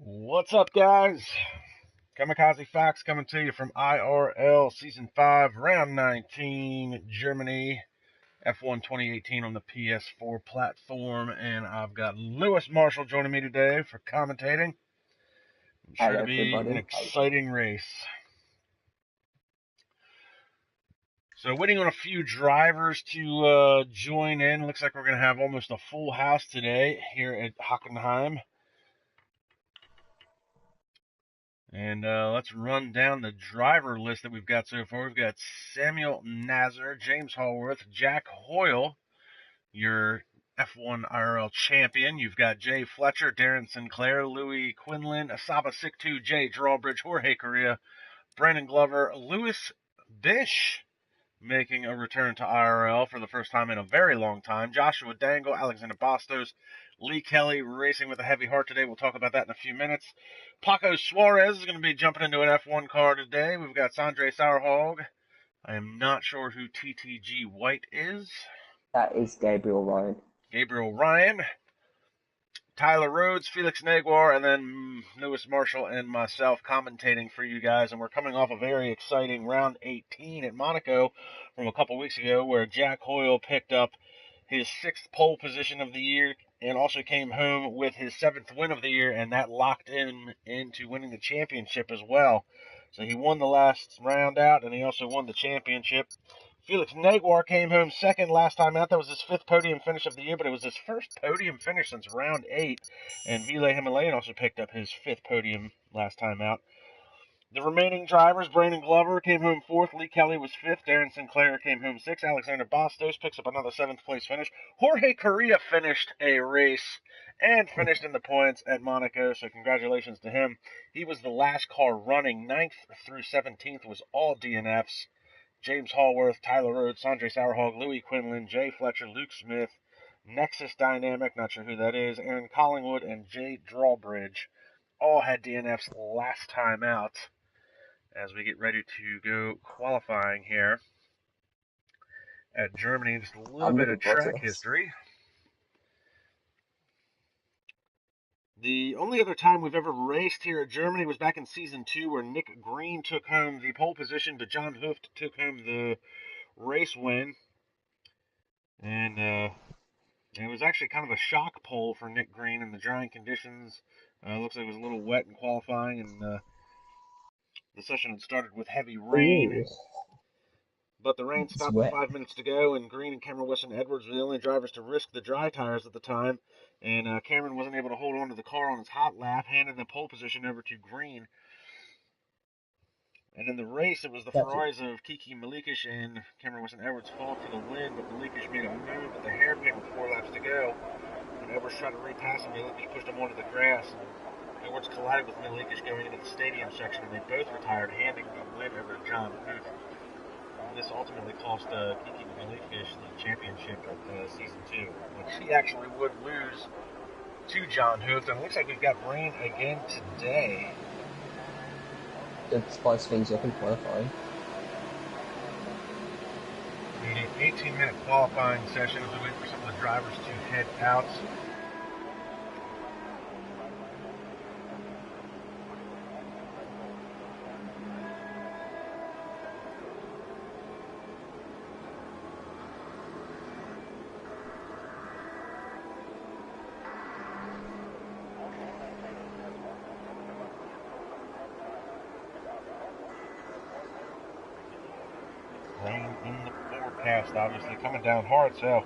What's up, guys? KAMIKAZE-FOX coming to you from IRL Season 5, Round 19, Germany, F1 2018 on the PS4 platform. And I've got Lewis Marshall joining me today for commentating. It's sure to be an exciting race. So waiting on a few drivers to join in. Looks like we're going to have almost a full house today here at Hockenheim. And let's run down the driver list that we've got so far. We've got Samuel Nazar, James Hallworth, Jack Hoyle, your F1 IRL champion. You've got Jay Fletcher, Darren Sinclair, Louis Quinlan, Asaba Siktu, Jay Drawbridge, Jorge Correa, Brandon Glover, Lewis Bish making a return to IRL for the first time in a very long time. Joshua Dangle, Alexander Bastos, Lee Kelly racing with a heavy heart today. We'll talk about that in a few minutes. Paco Suarez is going to be jumping into an F1 car today. We've got Sondre Sorhaug. I am not sure who TTG White is. That is Gabriel Ryan. Gabriel Ryan. Tyler Rhodes, Felix Negwer, and then Lewis Marshall and myself commentating for you guys. And we're coming off a very exciting round 18 at Monaco from a couple weeks ago where Jack Hoyle picked up his 6th pole position of the year and also came home with his 7th win of the year, and that locked him into winning the championship as well. So he won the last round out, and he also won the championship. Felix Negwer came home 2nd last time out. That was his 5th podium finish of the year, but it was his first podium finish since round 8. And Ville Himalayan also picked up his 5th podium last time out. The remaining drivers, Brandon Glover came home 4th, Lee Kelly was 5th, Darren Sinclair came home 6th, Alexander Bastos picks up another 7th place finish. Jorge Correa finished a race and finished in the points at Monaco, so congratulations to him. He was the last car running. 9th through 17th was all DNFs. James Hallworth, Tyler Rhodes, Sondre Sorhaug, Louis Quinlan, Jay Fletcher, Luke Smith, Nexus Dynamic, not sure who that is, Aaron Collingwood, and Jay Drawbridge all had DNFs last time out as we get ready to go qualifying here at Germany. Just a little bit of track history. The only other time we've ever raced here at Germany was back in Season 2 where Nick Green took home the pole position, but John Hooft took home the race win. And it was actually kind of a shock pole for Nick Green in the drying conditions. Looks like it was a little wet in qualifying, and the session had started with heavy rain. Ooh. But the rain stopped with 5 minutes to go, and Green and Cameron Weston Edwards were the only drivers to risk the dry tires at the time. And Cameron wasn't able to hold on to the car on his hot lap, handed the pole position over to Green. And in the race, it was the Ferraris of Kiki Malikish and Cameron Weston Edwards fought for the win, but Malikish made a move at the hairpin with 4 laps to go. When Edwards tried to repass him, Malikish pushed him onto the grass. And Edwards collided with Malikish going into the stadium section, and they both retired, handing the win over to John Hooft. This ultimately cost Kiki Malikish the championship of Season 2, which he actually would lose to John Hooft. And it looks like we've got rain again today. That spice things up in qualifying. The 18-minute qualifying session as we wait for some of the drivers to head out. Rain in the forecast, obviously, coming down hard, so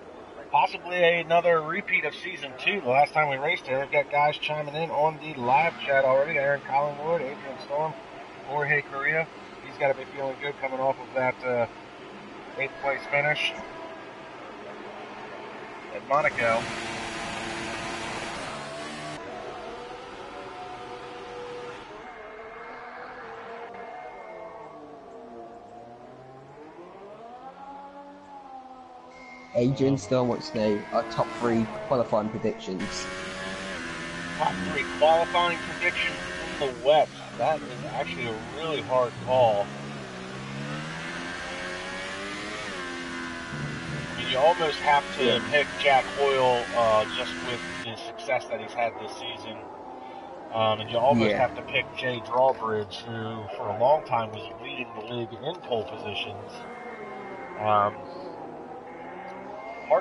possibly another repeat of Season 2. The last time we raced here, we've got guys chiming in on the live chat already. Aaron Collingwood, Adrian Storm, Jorge Correa. He's got to be feeling good coming off of that 8th place finish at Monaco. Adrian still wants to know our top 3 qualifying predictions. Top 3 qualifying predictions in the wet. That is actually a really hard call. I mean, you almost have to pick Jack Hoyle just with the success that he's had this season. And you almost Yeah. have to pick Jay Drawbridge, who for a long time was leading the league in pole positions. Hard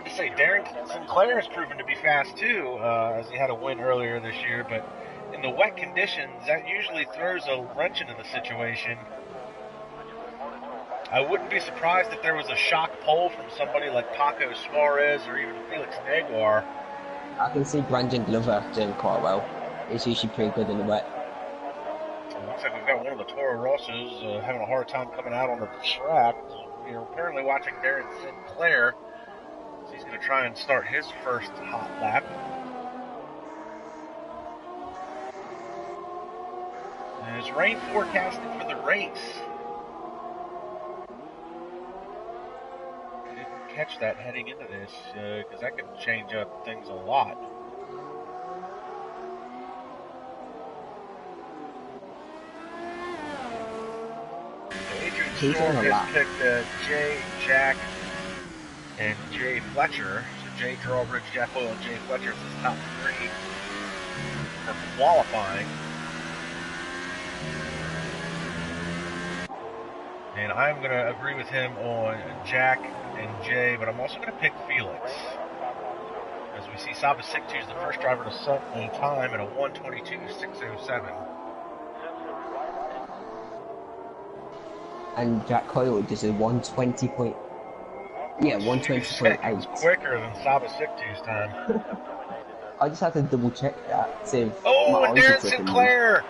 to say. Darren Sinclair has proven to be fast too, as he had a win earlier this year, but in the wet conditions, that usually throws a wrench into the situation. I wouldn't be surprised if there was a shock pole from somebody like Paco Suarez or even Felix Negwer. I can see Brandon Glover doing quite well. He's usually pretty good in the wet. It looks like we've got one of the Toro Rossos having a hard time coming out on the track. We're apparently watching Darren Sinclair. So he's going to try and start his first hot lap. And it's rain forecasted for the race. I didn't catch that heading into this, because that could change up things a lot. Adrian Storm has picked Jay, Jack, and Jay Fletcher. So Jay Drawbridge, Jeff Oil, and Jay Fletcher is his top 3 for qualifying. And I'm going to agree with him on Jack and Jay, but I'm also going to pick Felix. As we see, Saba Siktu is the first driver to set a time at a 1:22.607. And Jack Coyle does a 1:20. Yeah, 1:20.8. Quicker than Saba Siktu's time. I just have to double check that. See if and Darren Sinclair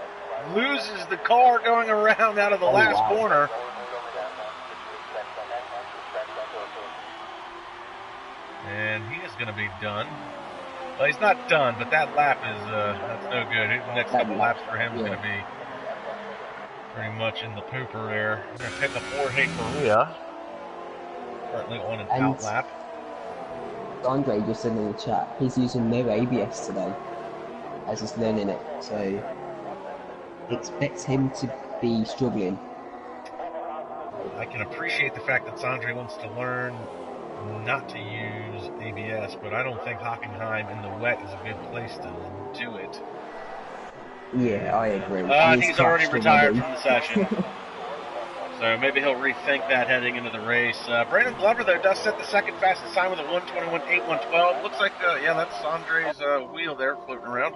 loses the car going around out of the last corner. And he is going to be done. Well, he's not done, but that lap is that's no good. The next couple laps for him is going to be pretty much in the pooper there. We're going to pick up Jorge Correa. Currently on an out lap. Sondre just said in the chat, he's using no ABS today, as he's learning it, so expect him to be struggling. I can appreciate the fact that Sondre wants to learn not to use ABS, but I don't think Hockenheim in the wet is a good place to do it. Yeah, I agree. I think he's already retired from the session. So maybe he'll rethink that heading into the race. Brandon Glover, though, does set the second fastest time with a 1:21.8, Looks like, yeah, that's Sondre's wheel there floating around.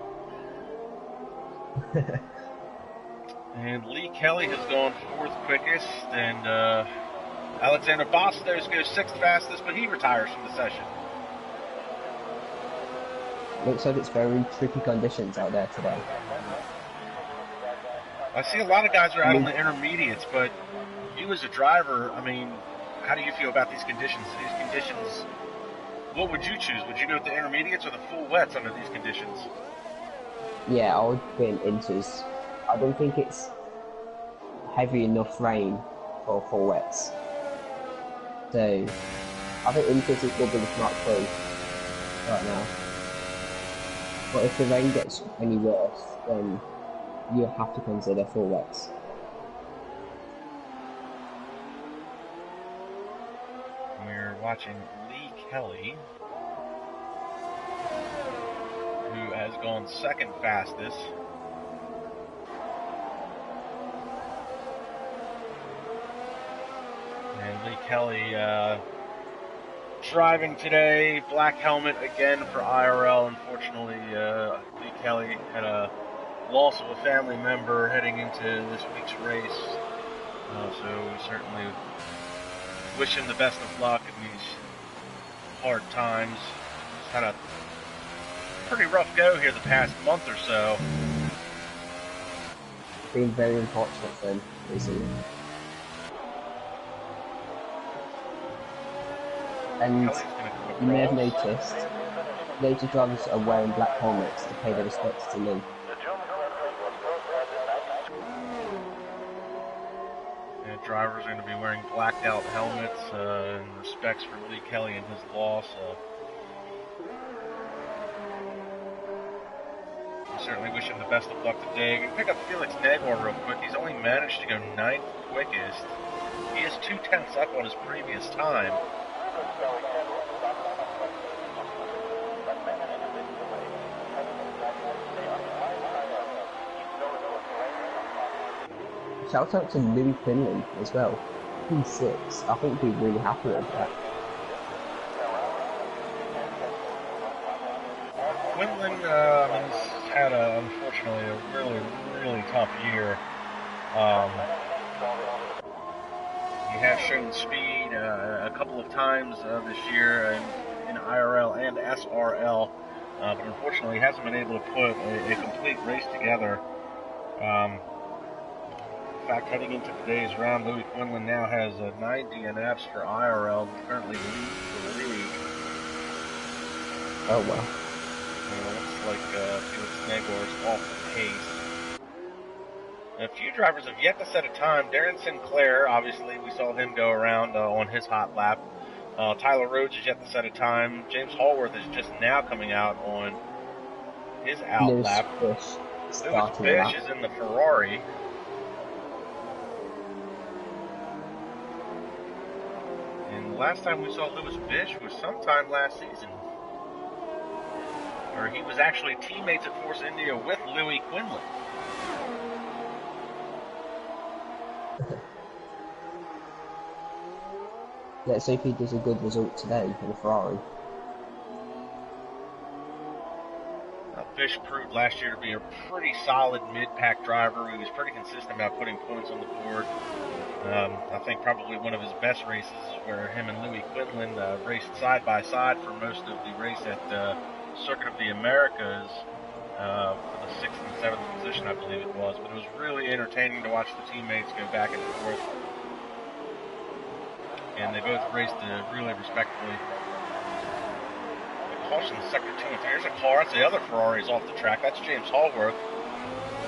And Lee Kelly has gone 4th quickest, and Alexander Bastos goes 6th fastest, but he retires from the session. Looks like it's very tricky conditions out there today. I see a lot of guys are out on the intermediates, but you as a driver, I mean, how do you feel about these conditions? These conditions, what would you choose? Would you go with the intermediates or the full wets under these conditions? Yeah, I would be in inters. I don't think it's heavy enough rain for full wets. So, I think inters is probably the smart choice right now. But if the rain gets any worse, then you'll have to consider full wets. We're watching Lee Kelly, who has gone 2nd fastest. And Lee Kelly driving today, black helmet again for IRL. Unfortunately, Lee Kelly had a loss of a family member heading into this week's race. So we certainly wish him the best of luck in these hard times. He's had a pretty rough go here the past month or so. Been very unfortunate for him recently. And you may have noticed, loads of drivers are wearing black helmets to pay their respects to Lee. Yeah, drivers are going to be wearing blacked out helmets in respects for Lee Kelly and his loss. We certainly wish him the best of luck today. We can pick up Felix Negwer real quick. He's only managed to go 9th quickest. He is 0.2 up on his previous time. shout out to Louis Quinlan as well. P6. I think he'd be really happy with that. Quinlan has had, unfortunately, a really tough year. He has shown speed a couple of times this year in IRL and SRL, but unfortunately he hasn't been able to put a complete race together. In fact, heading into today's round, Louis Quinlan now has 9 DNFs for IRL, currently leads the league. Oh wow. It looks like Felix Negwer is off the pace. A few drivers have yet to set a time. Darren Sinclair, obviously, we saw him go around on his hot lap. Tyler Rhodes is yet to set a time. James Hallworth is just now coming out on his out lap. Lewis Bish is in the Ferrari. And the last time we saw Lewis Bish was sometime last season. Or he was actually teammates at Force India with Louis Quinlan. Let's hope he does a good result today for the Ferrari. Bish proved last year to be a pretty solid mid-pack driver. He was pretty consistent about putting points on the board. I think probably one of his best races is where him and Louis Quinlan raced side by side for most of the race at Circuit of the Americas for the 6th and 7th position, I believe it was. But it was really entertaining to watch the teammates go back and forth. And they both raced really respectfully. The caution in sector 2 and 3. There's a car. That's the other Ferrari's off the track. That's James Hallworth.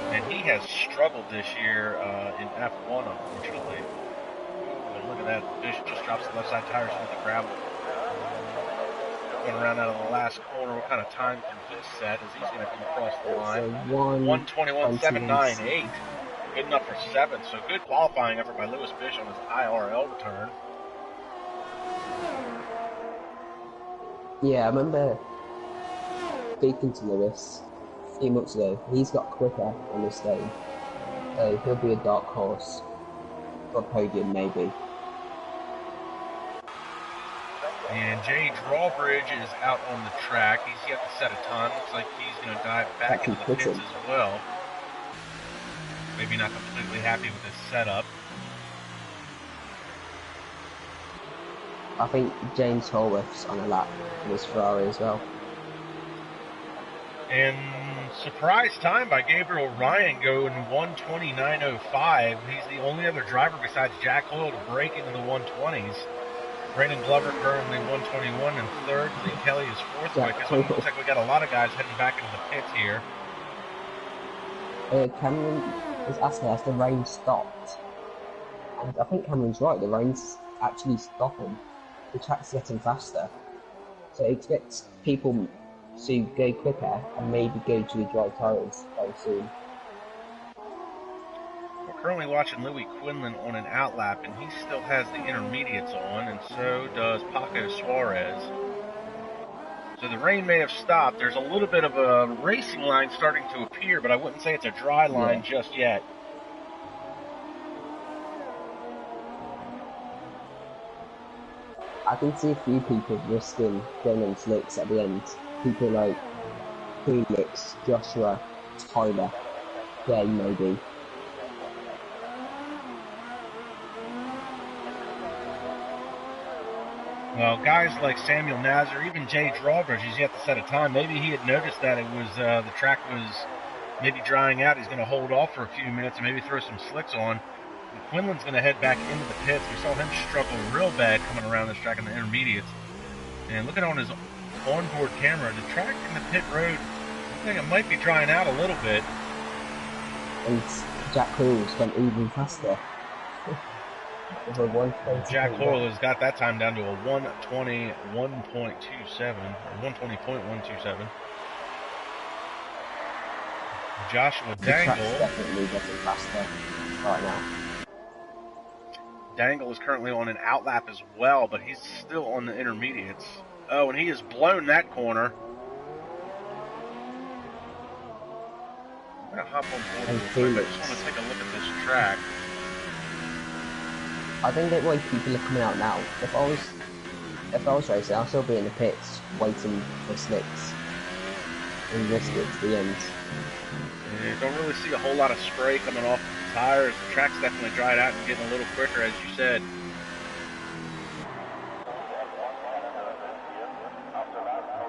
And he has struggled this year in F1, unfortunately. Ooh, and look at that. Bish just drops the left side tires into the gravel. Going around out of the last corner. What kind of time can he set as he's going to come across the line? 1:21.798. Good enough for 7. So good qualifying effort by Lewis Bish on his IRL return. Yeah, I remember speaking to Lewis a few months ago. He's got quicker on this day. So he'll be a dark horse for a podium, maybe. And Jay Drawbridge is out on the track. He's yet to set a time. Looks like he's going to dive back into the pits as well. Maybe not completely happy with his setup. I think James Hallworth's on a lap in his Ferrari as well. And surprise time by Gabriel Ryan going 1:29.05. He's the only other driver besides Jack Hoyle to break into the 120s. Brandon Glover currently 1:21 and third. Lee Kelly is fourth quickest. So it looks like we got a lot of guys heading back into the pits here. Cameron is asking, has the rain stopped? And I think Cameron's right, the rain's actually stopping. The track's getting faster. So expect people to go quicker and maybe go to the dry tyres very soon. We're currently watching Louis Quinlan on an outlap, and he still has the intermediates on, and so does Paco Suarez. So the rain may have stopped. There's a little bit of a racing line starting to appear, but I wouldn't say it's a dry line just yet. I can see a few people risking going on slicks at the end. People like Felix, Joshua, Tyler, Jay maybe. Well, guys like Samuel Nazar, even Jay Drawbridge, he's yet to set a time. Maybe he had noticed that it was the track was maybe drying out. He's going to hold off for a few minutes and maybe throw some slicks on. And Quinlan's going to head back into the pits. We saw him struggle real bad coming around this track in the intermediates. And looking on his onboard camera, the track in the pit road, I think it might be drying out a little bit. And Jack Hall's gone even faster. Jack Hoyle has got that time down to a 1:21.27, or 1:20.127. Joshua Dangle. Definitely getting faster right now. Dangle is currently on an outlap as well, but he's still on the intermediates. Oh, and he has blown that corner. I'm going to hop on board real quick. I just want to take a look at this track. I don't get why people are coming out now. If I was racing, I'll still be in the pits waiting for slicks and risk it to the end. And don't really see a whole lot of spray coming off the tires. The track's definitely dried out and getting a little quicker, as you said.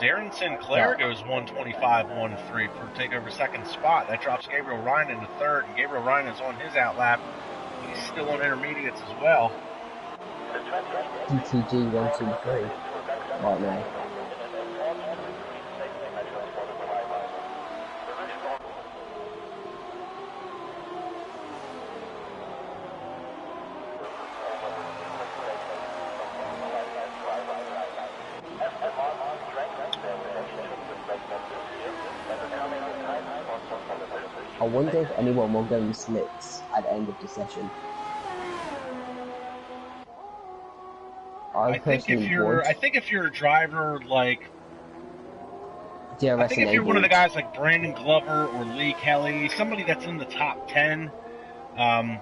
Darren Sinclair goes 125.13 for take over second spot. That drops Gabriel Ryan into third, and Gabriel Ryan is on his outlap. He's still on intermediates as well. DTG 123 right now. I wonder if anyone will go in slicks at the end of the session. I think if you're a driver like DRS, I think if you're one of the guys like Brandon Glover or Lee Kelly, somebody that's in the top 10, I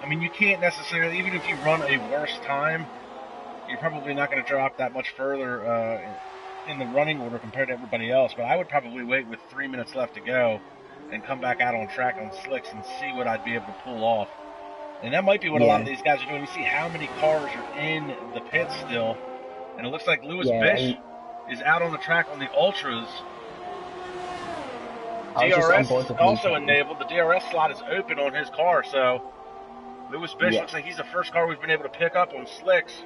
mean, you can't necessarily, even if you run a worse time, you're probably not going to drop that much further in the running order compared to everybody else. But I would probably wait with 3 minutes left to go and come back out on track on slicks and see what I'd be able to pull off. And that might be what a lot of these guys are doing. You see how many cars are in the pits still. And it looks like Lewis Bish is out on the track on the Ultras. DRS is also enabled. The DRS slot is open on his car, so Lewis Bish looks like he's the first car we've been able to pick up on slicks.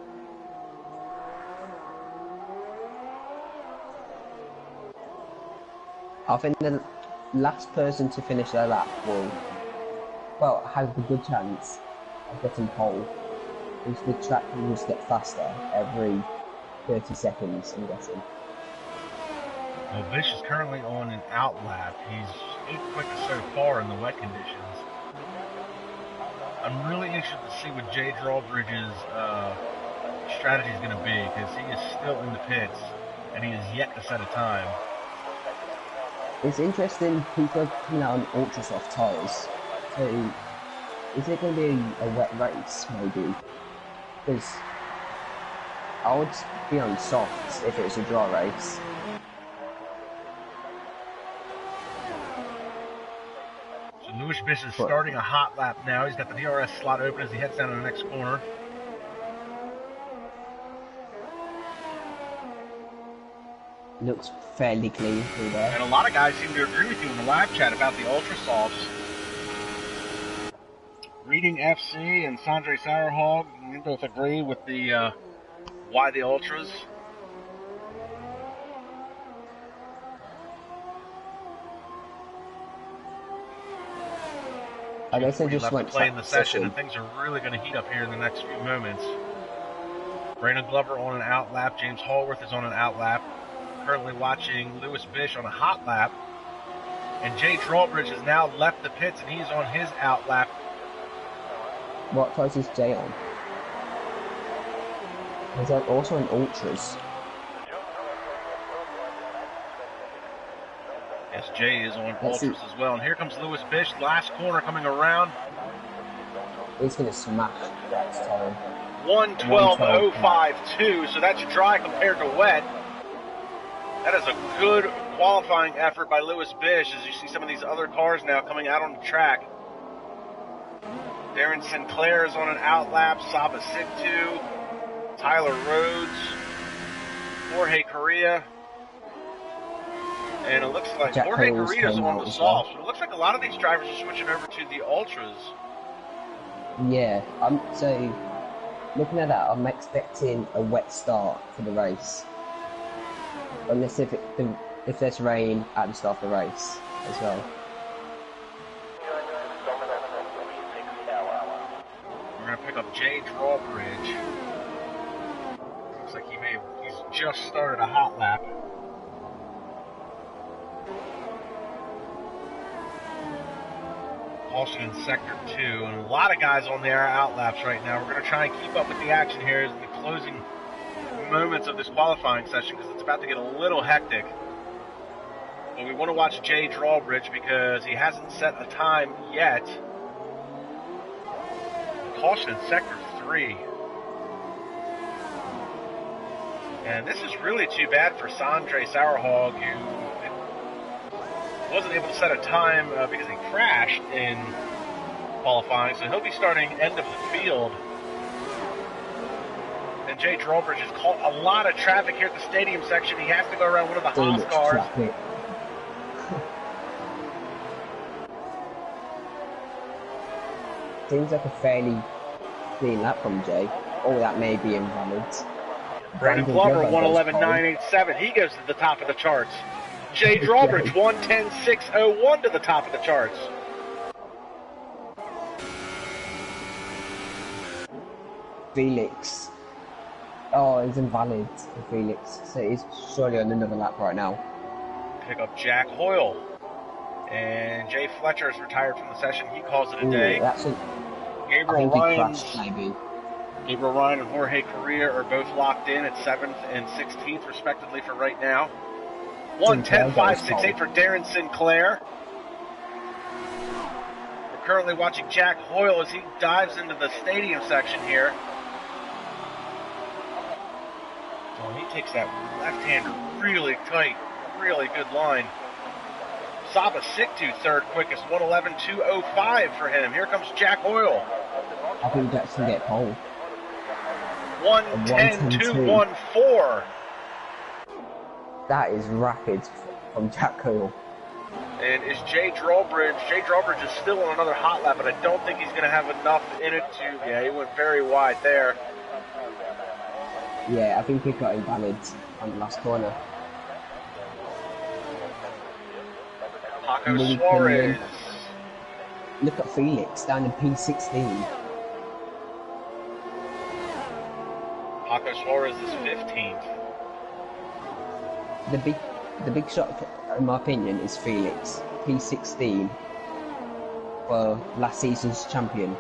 I think the last person to finish their lap will, have a good chance of getting pole. Because the track will just get faster every 30 seconds, I'm guessing. Well, Bish is currently on an outlap. He's 8th quickest so far in the wet conditions. I'm really interested to see what Jay Drawbridge's strategy is going to be, because he is still in the pits, and he is yet to set a time. It's interesting, people are coming out on ultra soft tyres. So, is it going to be a wet race, maybe? Because I would be on softs if it was a dry race. So Lewis Bish is starting a hot lap now. He's got the DRS slot open as he heads down to the next corner. Looks fairly clean through there. And a lot of guys seem to agree with you in the live chat about the Ultra Softs. Reading FC and Sondre Sorhaug, you both agree with the why the Ultras. I guess they just went to play in the session, and things are really going to heat up here in the next few moments. Brandon Glover on an outlap. James Hallworth is on an outlap. Currently watching Lewis Bish on a hot lap. And Jay Drawbridge has now left the pits, and he's on his outlap. What class is Jay on? Is that also an Ultras? Yes, Jay is on Ultras as well. And here comes Lewis Bish, last corner coming around. He's going to smash that time. 1:12.052, so that's dry compared to wet. That is a good qualifying effort by Lewis Bish, as you see some of these other cars now coming out on the track. Darren Sinclair is on an outlap, Saba Siktu, Tyler Rhodes, Jorge Correa, and it looks like Jorge Correa is on the softs. But it looks like a lot of these drivers are switching over to the Ultras. Yeah, so looking at that, I'm expecting a wet start for the race. Unless if there's rain at the start of the race as well. We're going to pick up Jay Drawbridge. Looks like he's just started a hot lap. Caution in Sector 2, and a lot of guys on their outlaps right now. We're going to try and keep up with the action here as the closing moments of this qualifying session, because it's about to get a little hectic. But we want to watch Jay Drawbridge because he hasn't set a time yet. Caution in Sector 3. And this is really too bad for Sondre Sorhaug, who wasn't able to set a time because he crashed in qualifying, so he'll be starting end of the field. And Jay Drawbridge has caught a lot of traffic here at the stadium section. He has to go around one of the Haas cars. Seems like a fairly clean lap from Jay. Oh, that may be invalid. Brandon Glover, 111.987. He goes to the top of the charts. Jay Drawbridge, 110.601 to the top of the charts. Felix. Oh, it's invalid for Felix. So he's surely on another lap right now. Pick up Jack Hoyle. And Jay Fletcher is retired from the session. He calls it a day. Gabriel Ryan and Jorge Correa are both locked in at 7th and 16th, respectively, for right now. 110.568 for Darren Sinclair. We're currently watching Jack Hoyle as he dives into the stadium section here. Oh, he takes that left-hander really tight, really good line. Saba Siktu, third quickest, 111.205 for him. Here comes Jack Hoyle. I think Jack's going to get pole. 110.214. That is rapid from Jack Hoyle. And is Jay Drawbridge? Jay Drawbridge is still on another hot lap, but I don't think he's going to have enough in it to... Yeah, he went very wide there. Yeah, I think he got invalid on the last corner. Paco Suarez. Look at Felix down in P16. Paco Suarez is 15th. The big shot, in my opinion, is Felix. P16 for last season's champion.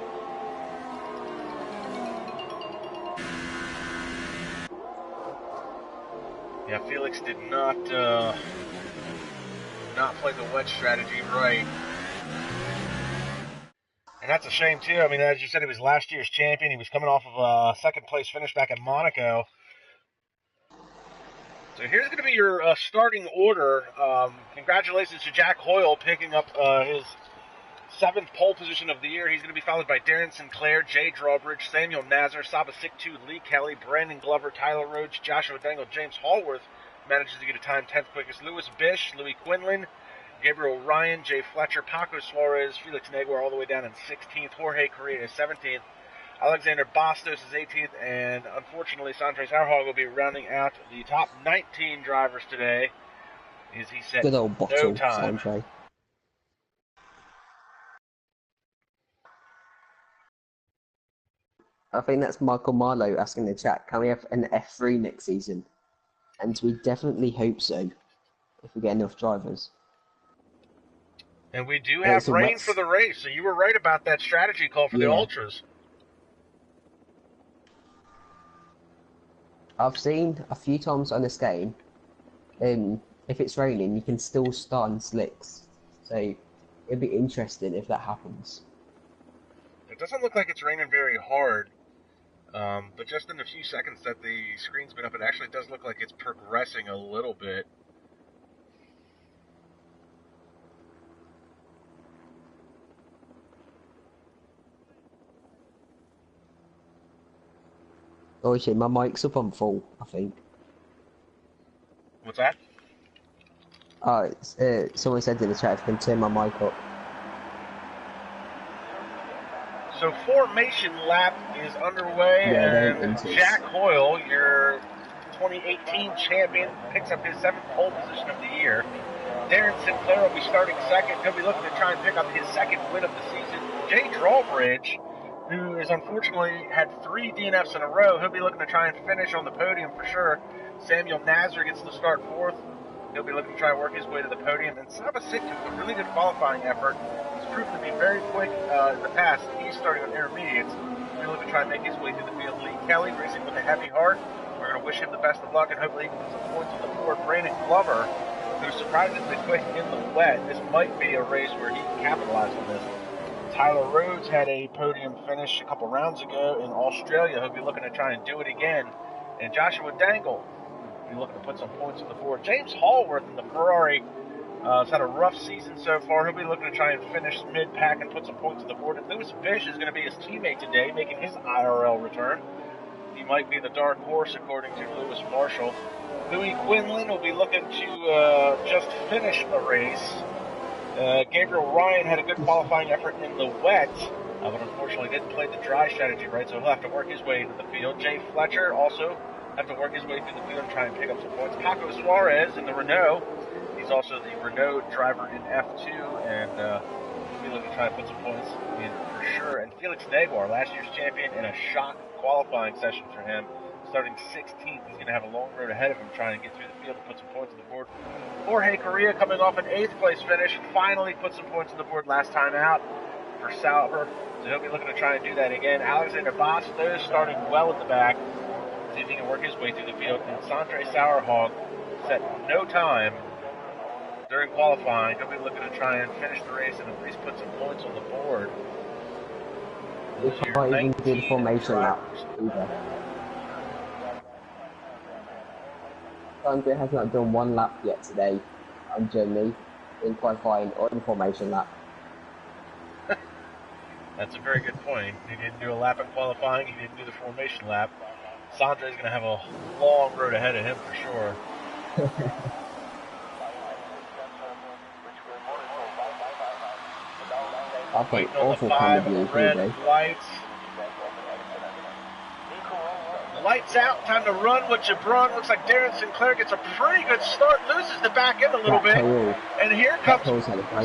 Yeah, Felix did not play the wedge strategy right. And that's a shame, too. I mean, as you said, he was last year's champion. He was coming off of a second-place finish back at Monaco. So here's going to be your starting order. Congratulations to Jack Hoyle picking up his 7th pole position of the year. He's going to be followed by Darren Sinclair, Jay Drawbridge, Samuel Nazar, Saba Siktu, Lee Kelly, Brandon Glover, Tyler Rhodes, Joshua Dangle, James Hallworth manages to get a time 10th quickest. Lewis Bish, Louis Quinlan, Gabriel Ryan, Jay Fletcher, Paco Suarez, Felix Negwer all the way down in 16th. Jorge Correa is 17th. Alexander Bastos is 18th, and unfortunately, Sondre Sorhaug will be rounding out the top 19 drivers today. As he set good old bottle, no time. Sondre. I think that's Michael Marlowe asking in the chat, can we have an F3 next season? And we definitely hope so, if we get enough drivers. And we do have rain for the race, so you were right about that strategy call for the Ultras. I've seen a few times on this game, if it's raining, you can still start on slicks. So it'd be interesting if that happens. It doesn't look like it's raining very hard, but just in the few seconds that the screen's been up, it actually does look like it's progressing a little bit. Oh shit, my mic's up on full, I think. What's that? Oh, someone said in the chat, if I can turn my mic up. So formation lap is underway, and Jack Hoyle, your 2018 champion, picks up his 7th pole position of the year. Darren Sinclair will be starting 2nd. He'll be looking to try and pick up his 2nd win of the season. Jay Drawbridge, who has unfortunately had 3 DNFs in a row, he'll be looking to try and finish on the podium for sure. Samuel Nazar gets to start 4th. He'll be looking to try and work his way to the podium. And Saba Siktu, with a really good qualifying effort, he's proven to be very quick in the past. He's starting on intermediates. He'll be looking to try and make his way through the field. Lee Kelly, racing with a heavy heart. We're going to wish him the best of luck, and hopefully he can put some points on the board. Brandon Glover, who's surprisingly quick in the wet. This might be a race where he can capitalize on this. Tyler Rhodes had a podium finish a couple rounds ago in Australia. He'll be looking to try and do it again. And Joshua Dangle will be looking to put some points on the board. James Hallworth in the Ferrari has had a rough season so far. He'll be looking to try and finish mid-pack and put some points on the board. And Lewis Fish is going to be his teammate today, making his IRL return. He might be the dark horse, according to Lewis Marshall. Louis Quinlan will be looking to just finish the race. Gabriel Ryan had a good qualifying effort in the wet, but unfortunately didn't play the dry strategy right, so he'll have to work his way into the field. Jay Fletcher also have to work his way through the field and try and pick up some points. Paco Suarez in the Renault. He's also the Renault driver in F2, and he'll be looking to try and put some points in for sure. And Felix Negwer, last year's champion, in a shock qualifying session for him. Starting 16th, he's going to have a long road ahead of him trying to get through the field and put some points on the board. Jorge Correa coming off an 8th place finish, finally put some points on the board last time out for Sauber, so he'll be looking to try and do that again. Alexander Bastos starting well at the back, see if he can work his way through the field. And Sondre Sorhaug set no time during qualifying. He'll be looking to try and finish the race and at least put some points on the board. We can't even do the formation lap either. Andre has not done one lap yet today on Germany in qualifying or in formation lap. That's a very good point. He didn't do a lap in qualifying, he didn't do the formation lap. Sondre's going to have a long road ahead of him for sure. I think awful kind of blue today. Lights out, time to run with LeBrun. Looks like Darren Sinclair gets a pretty good start, loses the back end a little bit. And here comes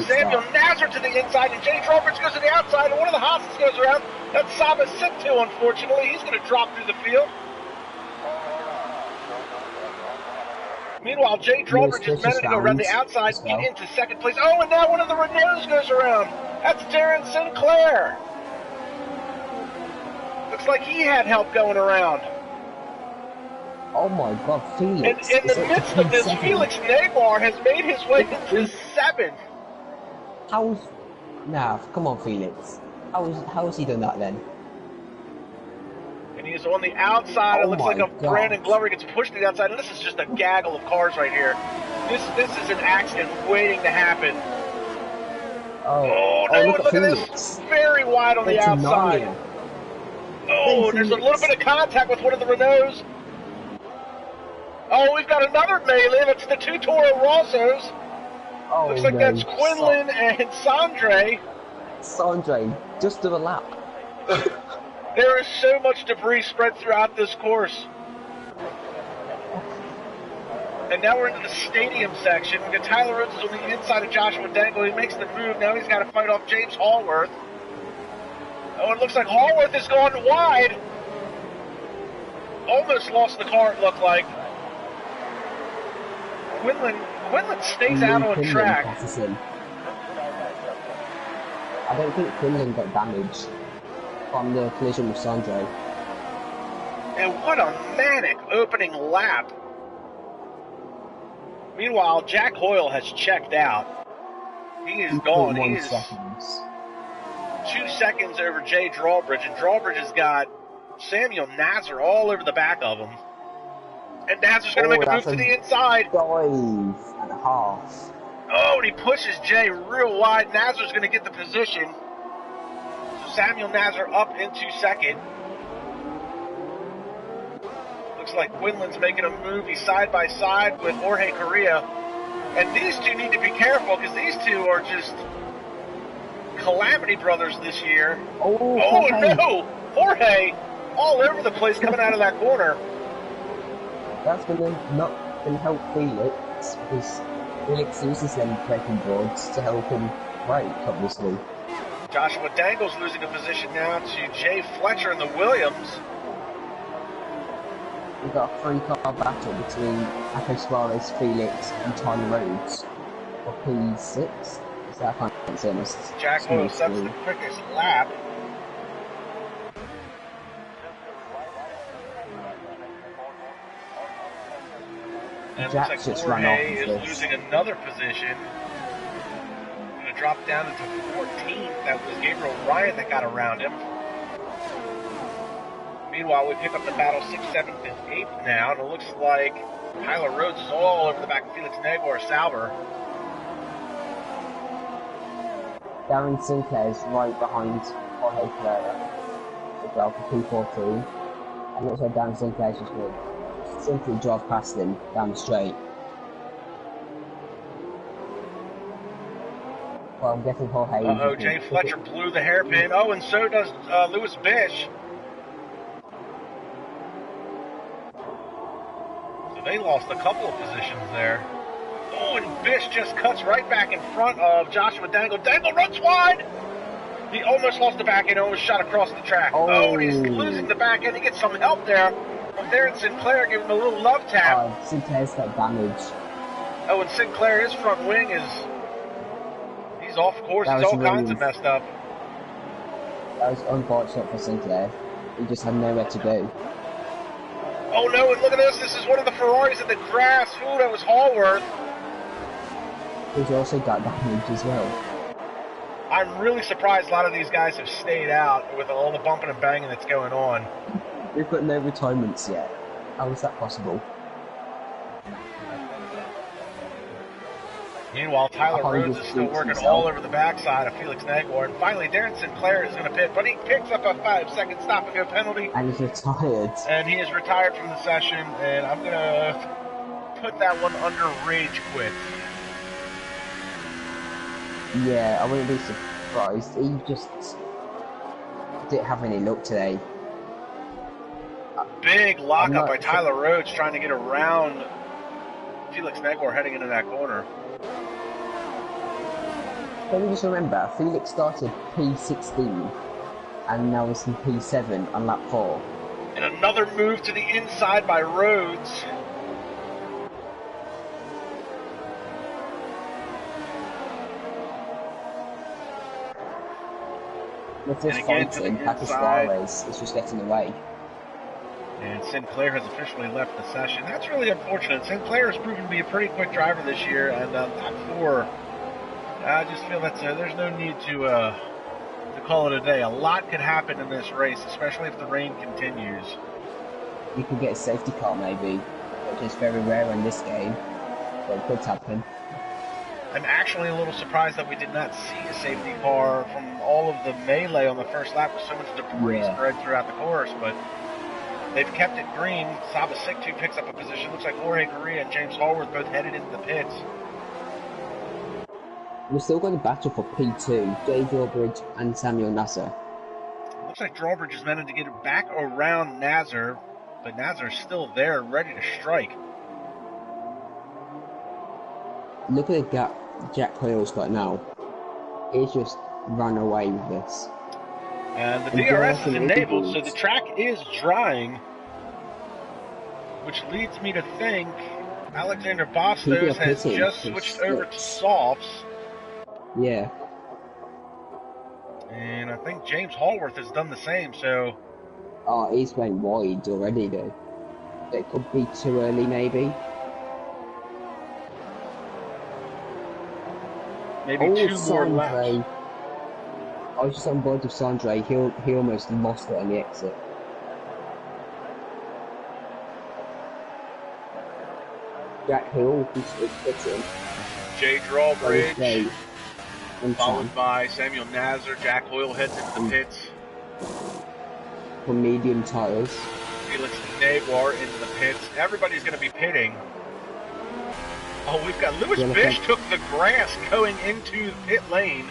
Samuel Nazar to the inside, and Jay Drawbridge goes to the outside, and one of the Haas's goes around. That's Saba Sipto, unfortunately. He's going to drop through the field. Meanwhile, Jay Drawbridge is managed to go around the outside, get into second place. Oh, and now one of the Renaults goes around. That's Darren Sinclair. Looks like he had help going around. Oh my god, Felix. And in the midst of this, Felix Negwer has made his way into 7th. Nah, come on, Felix. How has he done that then? And he's on the outside. It looks like a Brandon Glover gets pushed to the outside. And this is just a gaggle of cars right here. This is an accident waiting to happen. Oh no, look at this. Very wide on the outside. Oh, there's a little bit of contact with one of the Renaults. Oh, we've got another melee. That's the two Toro Rossos. Oh, looks like that's Quinlan and Sondre. Sondre, just to the lap. There is so much debris spread throughout this course. And now we're into the stadium section. We got Tyler Rhodes on the inside of Joshua Dangle. He makes the move. Now he's got to fight off James Hallworth. Oh, it looks like Hallworth is going wide. Almost lost the car, it looked like. Quinlan stays out on track. I don't think Quinlan got damaged from the collision with Sondre. And what a manic opening lap. Meanwhile, Jack Hoyle has checked out. He is gone. He is 2 seconds over Jay Drawbridge, and Drawbridge has got Samuel Nazar all over the back of him. And Nazar's going to make a move to the inside. 5.5. Oh, and he pushes Jay real wide. Nazar's going to get the position. So Samuel Nazar up into second. Looks like Quinlan's making a move. He's side by side with Jorge Correa. And these two need to be careful because these two are just calamity brothers this year. Oh no! Jorge all over the place coming out of that corner. That's going to help Felix because Felix uses them braking boards to help him brake, obviously. Joshua Dangle's losing a position now to Jay Fletcher in the Williams. We've got a 3-car battle between Paco Suarez, Felix, and Tyler Rhodes for P6. Is that I can't say this? Jack Hoyle sets the quickest lap. And it looks like Jorge is losing another position. Going to drop down into 14th. That It was Gabriel Ryan that got around him. Meanwhile, we pick up the battle 6th, 7th, and 8th now, and it looks like Tyler Rhodes is all over the back of Felix Negwer, Sauber. Darren Sinclair is right behind Jorge Pereira as well for P14. And looks like Darren Sinclair's just going to simply drive past him down the straight. Well, I'm guessing Jorge... Uh-oh, Jay Fletcher blew the hairpin. Oh, and so does Lewis Bish. So they lost a couple of positions there. Oh, and Bish just cuts right back in front of Joshua Dangle. Dangle runs wide! He almost lost the back end, almost shot across the track. Oh, and he's losing the back end. He gets some help there from Darren Sinclair, giving him a little love tap. Sinclair's got damage. Oh, and Sinclair, his front wing is... He's off course. He's all kinds of messed up. That was unfortunate for Sinclair. He just had nowhere to go. Oh no, and look at this. This is one of the Ferraris in the grass. Ooh, that was Hallworth. He's also got damage as well. I'm really surprised a lot of these guys have stayed out with all the bumping and banging that's going on. We've got no retirements yet. How is that possible? Meanwhile, Tyler Rhodes is still working all over the backside of Felix Negwer. And finally, Darren Sinclair is going to pit, but he picks up a 5-second stop-and-go penalty. And he's retired. And he is retired from the session, and I'm going to put that one under rage quit. Yeah, I wouldn't be surprised. He just didn't have any luck today. Big lockup by Tyler Rhodes trying to get around Felix Negwer heading into that corner. Let me just remember, Felix started P16 and now is in P7 on lap 4. And another move to the inside by Rhodes. With this fighting, Pakistanis is just getting away. And Sinclair has officially left the session. That's really unfortunate. Sinclair has proven to be a pretty quick driver this year, and top 4, I just feel that there's no need to call it a day. A lot could happen in this race, especially if the rain continues. You could get a safety car maybe, which is very rare in this game, but it could happen. I'm actually a little surprised that we did not see a safety car from all of the melee on the first lap with so much debris spread throughout the course, but they've kept it green. Saba Siktu picks up a position. Looks like Jorge Correa and James Hallworth both headed into the pits. We're still going to battle for P2, Jay Drawbridge and Samuel Nasser. Looks like Drawbridge is meant to get it back around Nasser, but Nasser's still there, ready to strike. Look at the gap Jack Hoyle's got now. He's just run away with this. And the DRS is enabled, so the track is drying, which leads me to think Alexander Bastos has just switched over to softs. Yeah. And I think James Hallworth has done the same, so... Oh, he's went wide already though. It could be too early maybe. Maybe 2 more laps. I was just on board with Sondre. He almost lost it on the exit. Jack Hill, he's pitching. Jay Drawbridge, followed by Samuel Nasser. Jack Hoyle heads into the pits. For medium tires. Felix Negwer into the pits. Everybody's going to be pitting. Oh, we've got Lewis Bish took the grass going into the pit lane.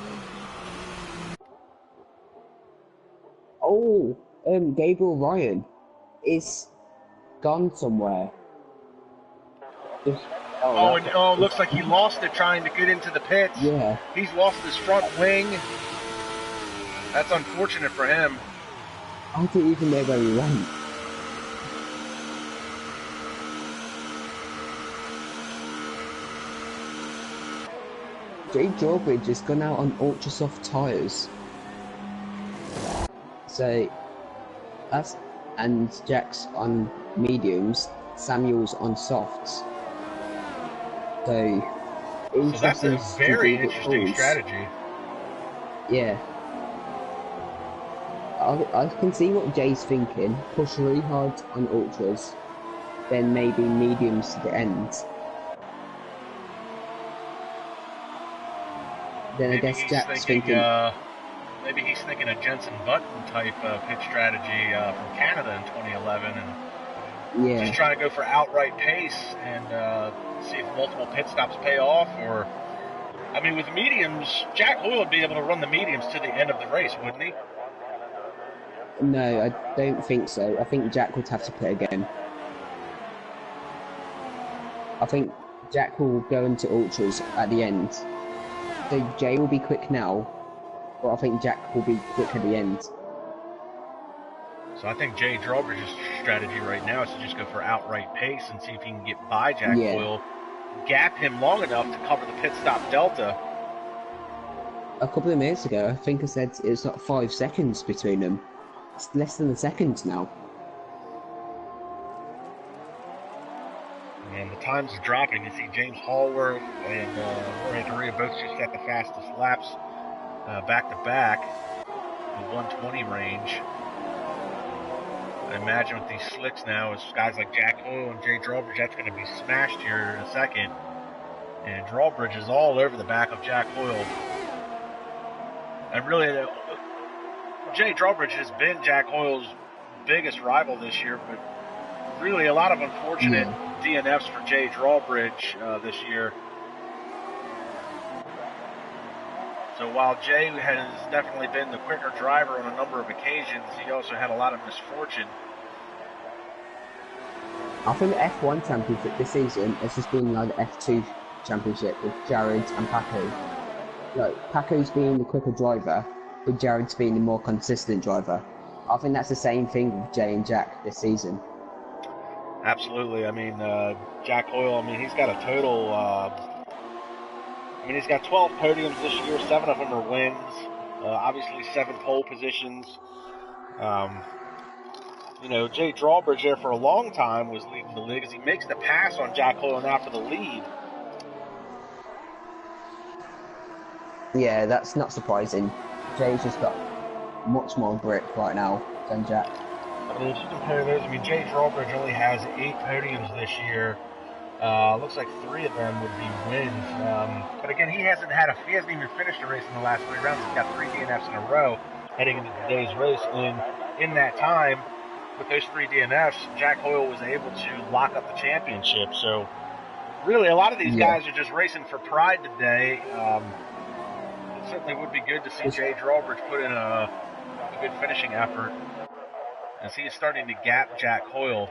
Oh, Gabriel Ryan is gone somewhere. Looks like he lost it trying to get into the pits. Yeah. He's lost his front wing. That's unfortunate for him. I didn't even know where he went. Jay Drawbridge has gone out on ultra soft tyres. So that's, and Jack's on mediums, Samuel's on softs. So that's a very interesting strategy. Yeah. I can see what Jay's thinking. Push really hard on ultras, then maybe mediums to the end. Then Maybe I guess he's Jack's thinking, thinking. maybe he's thinking a Jensen Button type pit strategy from Canada in 2011, and just Yeah. trying to go for outright pace and see if multiple pit stops pay off. Or, I mean, with mediums, Jack Hoyle would be able to run the mediums to the end of the race, wouldn't he? No, I don't think so. I think Jack would have to pit again. I think Jack will go into ultras at the end. So Jay will be quick now, but I think Jack will be quick at the end. So I think Jay Drawbridge's strategy right now is to just go for outright pace and see if he can get by Jack Hoyle, gap him long enough to cover the pit stop delta. A couple of minutes ago, I think I said it's not 5 seconds between them. It's less than a second now. And the times are dropping. You see James Hallworth and Jorge Correa both just set the fastest laps back to back, the 120 range. I imagine with these slicks now, it's guys like Jack Hoyle and Jay Drawbridge, that's going to be smashed here in a second. And Drawbridge is all over the back of Jack Hoyle. And really, Jay Drawbridge has been Jack Hoyle's biggest rival this year, but really a lot of unfortunate DNFs for Jay Drawbridge this year. So while Jay has definitely been the quicker driver on a number of occasions, he also had a lot of misfortune. I think the F1 championship this season has just been like the F2 championship with Jared and Paco. Like, Paco's being the quicker driver, with Jared's being the more consistent driver. I think that's the same thing with Jay and Jack this season. Absolutely. I mean, Jack Hoyle, I mean, he's got a total, he's got 12 podiums this year, 7 of them are wins, obviously 7 pole positions. You know, Jay Drawbridge there for a long time was leading the league as he makes the pass on Jack Hoyle now for the lead. Yeah, that's not surprising. Jay's just got much more grip right now than Jack. I mean, if you compare those, I mean, Jay Drawbridge only has 8 podiums this year. Looks like 3 of them would be wins. But again, he hasn't even finished a race in the last 3 rounds. He's got 3 DNFs in a row heading into today's race. And in that time, with those 3 DNFs, Jack Hoyle was able to lock up the championship. So really, a lot of these guys are just racing for pride today. It certainly would be good to see Jay Drawbridge put in a good finishing effort, as he is starting to gap Jack Hoyle.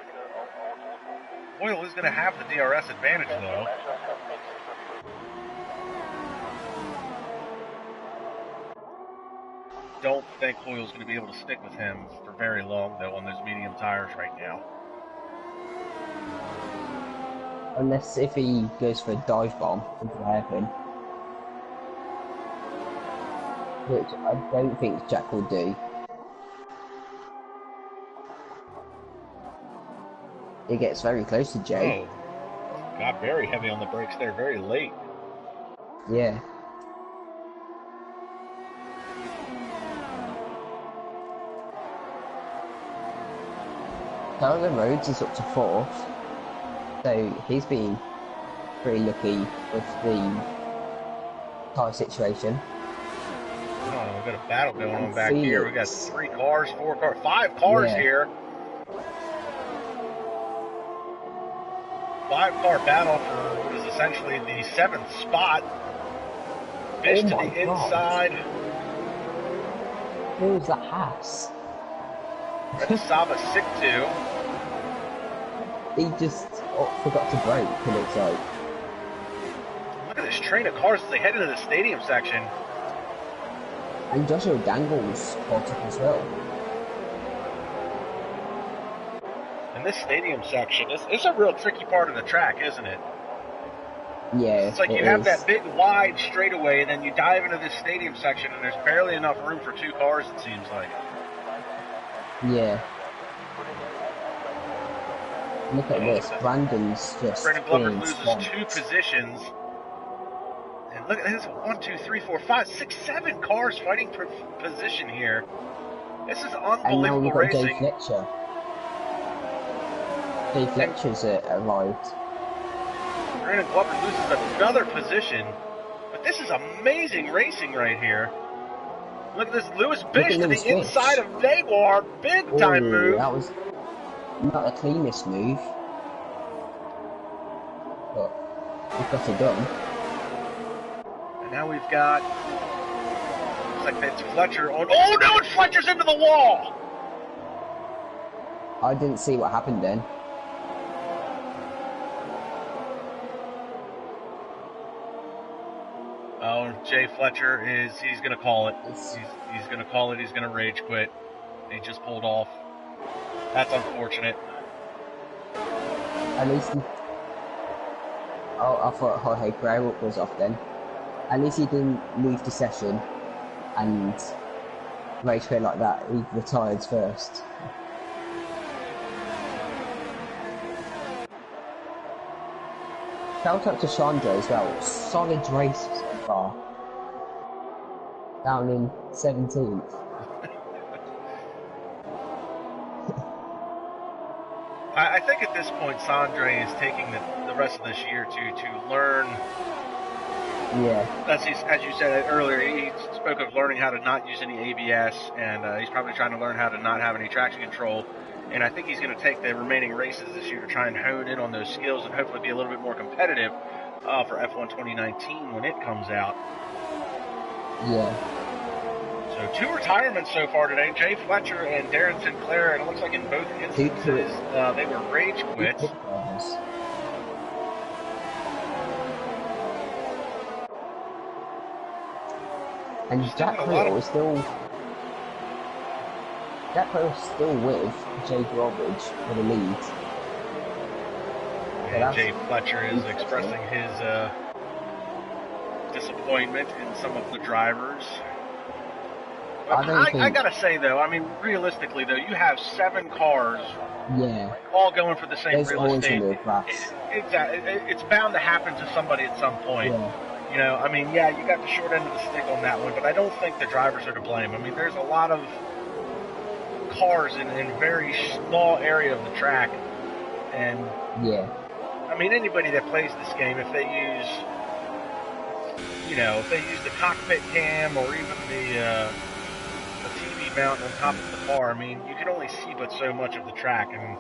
Hoyle is going to have the DRS advantage, though. Don't think Hoyle's going to be able to stick with him for very long, though, on those medium tires right now. Unless if he goes for a dive bomb into the hairpin. Which I don't think Jack will do. It gets very close to Jay. Oh, got very heavy on the brakes there, very late. Yeah. Tyler Rhodes is up to 4th, so he's been pretty lucky with the tyre situation. Oh, we've got a battle going on back here. We got 3 cars, 4 cars, 5 cars here. 5-car battle for what is essentially the 7th spot. Fish to the inside. Who was that Haas? Saba Siktu. He just forgot to brake, it looks like. Look at this train of cars as they head into the stadium section. And Joshua Dangle's caught up as well. And this stadium section, it's a real tricky part of the track, isn't it? Yeah, it's like you have that big wide straightaway, and then you dive into this stadium section, and there's barely enough room for 2 cars, it seems like. Yeah. Look at this, Brandon's just Brandon Glover loses 2 positions. And look at this, 1, 2, 3, 4, 5, 6, 7 cars fighting for position here. This is And now unbelievable we've got Jay racing. Fletcher. Jay Fletcher's arrived. Brandon Glover loses another position. But this is amazing racing right here. Look at this Lewis Bish to the inside of Negwer. Big time move. That was not the cleanest move. But we've got it done. And now we've got... Looks like it's Fletcher on... Oh no, it's Fletcher's into the wall! I didn't see what happened then. Oh, Jay Fletcher he's going to call it. He's going to call it. He's going to rage quit. He just pulled off. That's unfortunate. At least he... Oh, I thought Jorge Guerrero was off then. At least he didn't leave the session and rage quit like that. He retired first. Shout out to Sondre as well. Solid race so far. Down in 17th. I think at this point, Sondre is taking the rest of this year to learn. Yeah. As you said earlier, he spoke of learning how to not use any ABS, and he's probably trying to learn how to not have any traction control. And I think he's going to take the remaining races this year to try and hone in on those skills and hopefully be a little bit more competitive for F1 2019 when it comes out. Yeah. So 2 retirements so far today, Jay Fletcher and Darren Sinclair, and it looks like in both instances they were rage quits. And Jack Hill is still... Jack Hill's still with Jay Drawbridge for the lead. And Jay Fletcher is expressing his disappointment in some of the drivers. I gotta say though, I mean, realistically though, you have 7 cars, all going for the same real estate. It's bound to happen to somebody at some point. You know, I mean, yeah, you got the short end of the stick on that one, but I don't think the drivers are to blame. I mean, there's a lot of cars in a very small area of the track, and I mean, anybody that plays this game, if they use, you know, if they use the cockpit cam or even the TV mount on top of the car, I mean, you can only see but so much of the track, and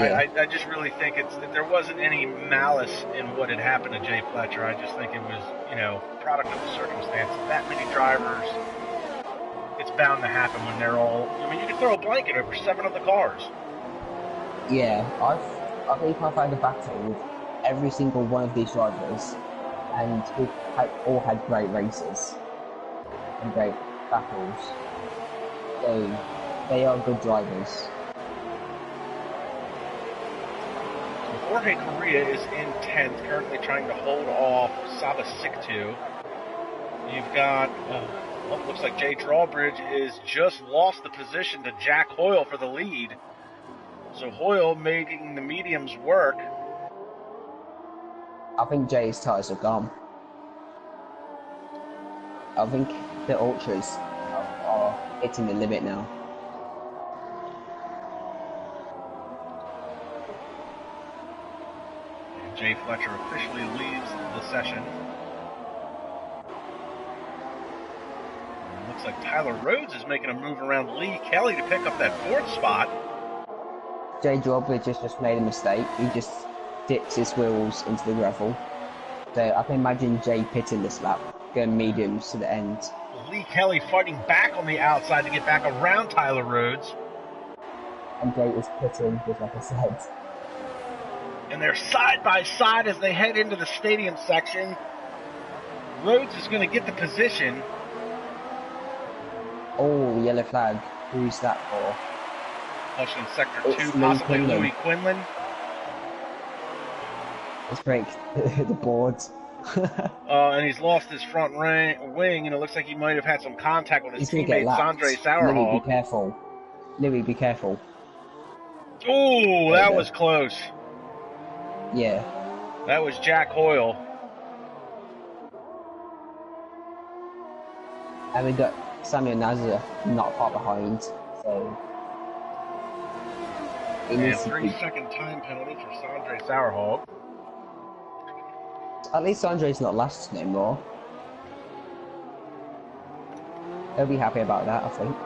I just really think there wasn't any malice in what had happened to Jay Fletcher. I just think it was, you know, product of the circumstances. That many drivers, it's bound to happen when they're all... I mean, you can throw a blanket over 7 of the cars. Yeah, I think I've had a battle with every single one of these drivers, and we've all had great races and great battles. So they are good drivers. Jorge Correa is in 10th, currently trying to hold off Saba Siktu. You've got, looks like Jay Drawbridge is just lost the position to Jack Hoyle for the lead. So Hoyle making the mediums work. I think Jay's tyres are gone. I think the Ultras are hitting the limit now. Jay Fletcher officially leaves the session. And it looks like Tyler Rhodes is making a move around Lee Kelly to pick up that 4th spot. Jay Drawbridge just made a mistake. He just dipped his wheels into the gravel. So I can imagine Jay pitting this lap, going mediums to the end. Lee Kelly fighting back on the outside to get back around Tyler Rhodes. And Jay is pitting, just like I said. And they're side by side as they head into the stadium section. Rhodes is going to get the position. Oh, yellow flag. Who's that for? Caution Sector 2, possibly Louis Quinlan. Let's break the boards. And he's lost his front wing, and it looks like he might have had some contact with his teammate, Sondre Sorhaug. Louis, be careful. Louis, be careful. Ooh, that was close. Yeah. That was Jack Hoyle. And we got Samuel Nazar not far behind, so it And needs to be. 3-second time penalty for Sondre Sorhaug. At least Andre's not last no more. He'll be happy about that, I think.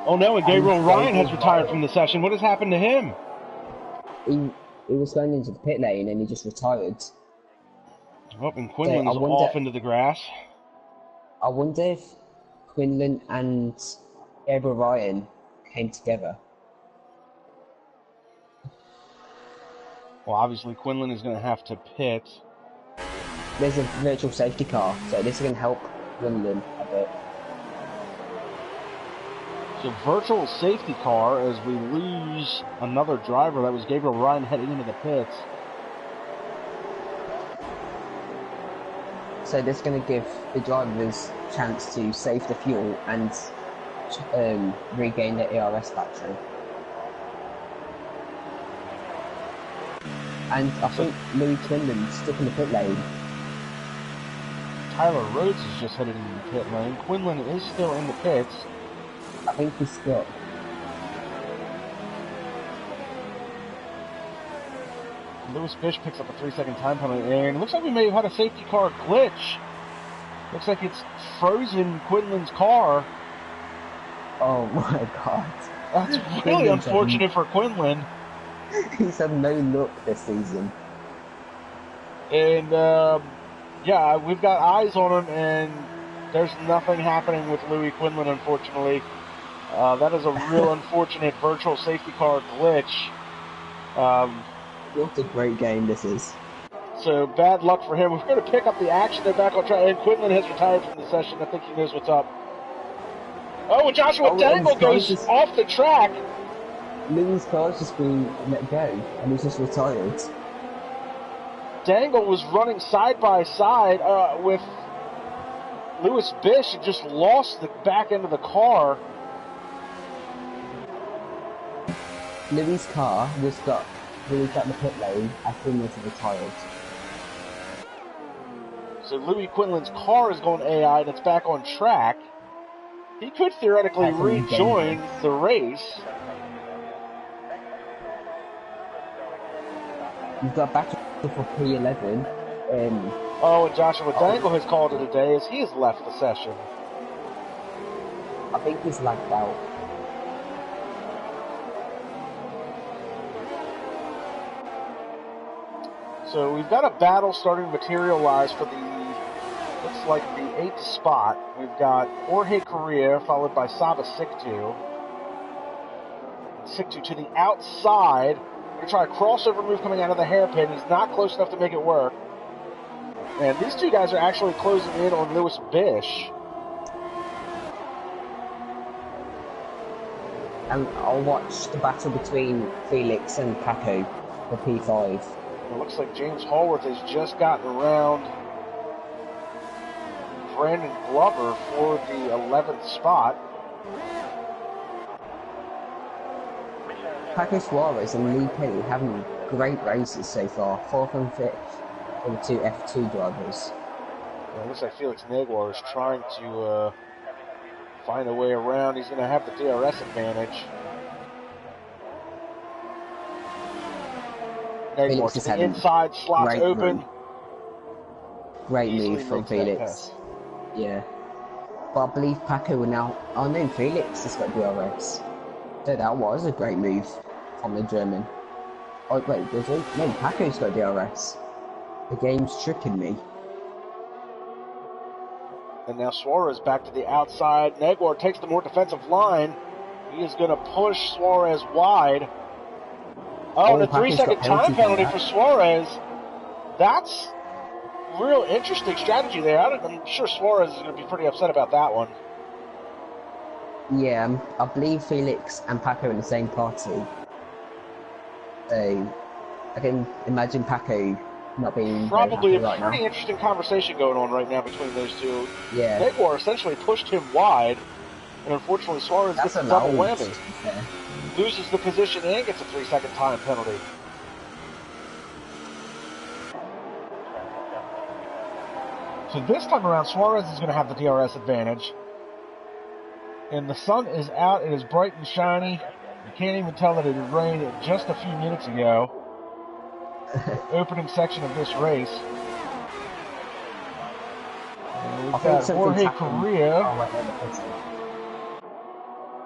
Oh no, and Gabriel Ryan has retired from the session. What has happened to him? He was going into the pit lane and he just retired. Oh, and Quinlan's off into the grass. I wonder if Quinlan and Gabriel Ryan came together. Well, obviously Quinlan is going to have to pit. There's a virtual safety car, so this is going to help Quinlan a bit. So virtual safety car as we lose another driver. That was Gabriel Ryan heading into the pits. So this is going to give the drivers a chance to save the fuel and regain their ARS battery. And I think Louis Quinlan's stuck in the pit lane. Tyler Rhodes is just headed into the pit lane. Quinlan is still in the pits. I think he's stuck. Lewis Bish picks up a 3-second time penalty, and it looks like we may have had a safety car glitch. Looks like it's frozen Quinlan's car. Oh my god. That's really unfortunate for Quinlan. He's had no luck this season. And, yeah, we've got eyes on him, and there's nothing happening with Louis Quinlan, unfortunately. That is a real unfortunate virtual safety car glitch. What a great game this is. So, bad luck for him. We're going to pick up the action. They're back on track, and Quinlan has retired from the session. I think he knows what's up. Oh, and Joshua Dangle goes off the track. Louis' car's just been let go, and he's just retired. Dangle was running side by side with Lewis Bish and just lost the back end of the car. Louis' car just got released out the pit lane as soon as he retired. So Louis Quinlan's car is going AI and it's back on track. He could theoretically rejoin the race. You've got back for P11. Oh, and Joshua Dangle has called it a day as he has left the session. I think he's lagged out. So we've got a battle starting to materialize for the, looks like the 8th spot. We've got Jorge Correa followed by Saba Siktu. Siktu to the outside. We're going to try a crossover move coming out of the hairpin. He's not close enough to make it work. And these two guys are actually closing in on Lewis Bish. And I'll watch the battle between Felix and Paco for P5. It looks like James Hallworth has just gotten around Brandon Glover for the 11th spot. Paco Suarez and Lee Penny having great races so far, 4th and 5th for the two F2 drivers. It looks like Felix Negwer is trying to find a way around. He's going to have the DRS advantage. Negwer to the inside, slots open. Great move from Felix. Yeah. But I believe Paco will now... Oh no, Felix has got DRS. So that was a great move from the German. Oh wait, does he? No, Paco's got DRS. The game's tricking me. And now Suarez back to the outside. Negwer takes the more defensive line. He is going to push Suarez wide. Oh, and a 3-second time penalty for Suarez. That's real interesting strategy there. I'm sure Suarez is going to be pretty upset about that one. Yeah, I believe Felix and Paco are in the same party. So I can imagine Paco not being probably a right pretty now. interesting conversation going on right now between those two. Yeah. Negwer essentially pushed him wide, and unfortunately Suarez gets a double whammy. Yeah. Loses the position and gets a 3-second time penalty. So this time around, Suarez is going to have the DRS advantage. And the sun is out. It is bright and shiny. You can't even tell that it had rained just a few minutes ago. Opening section of this race. And we've got Jorge Correa.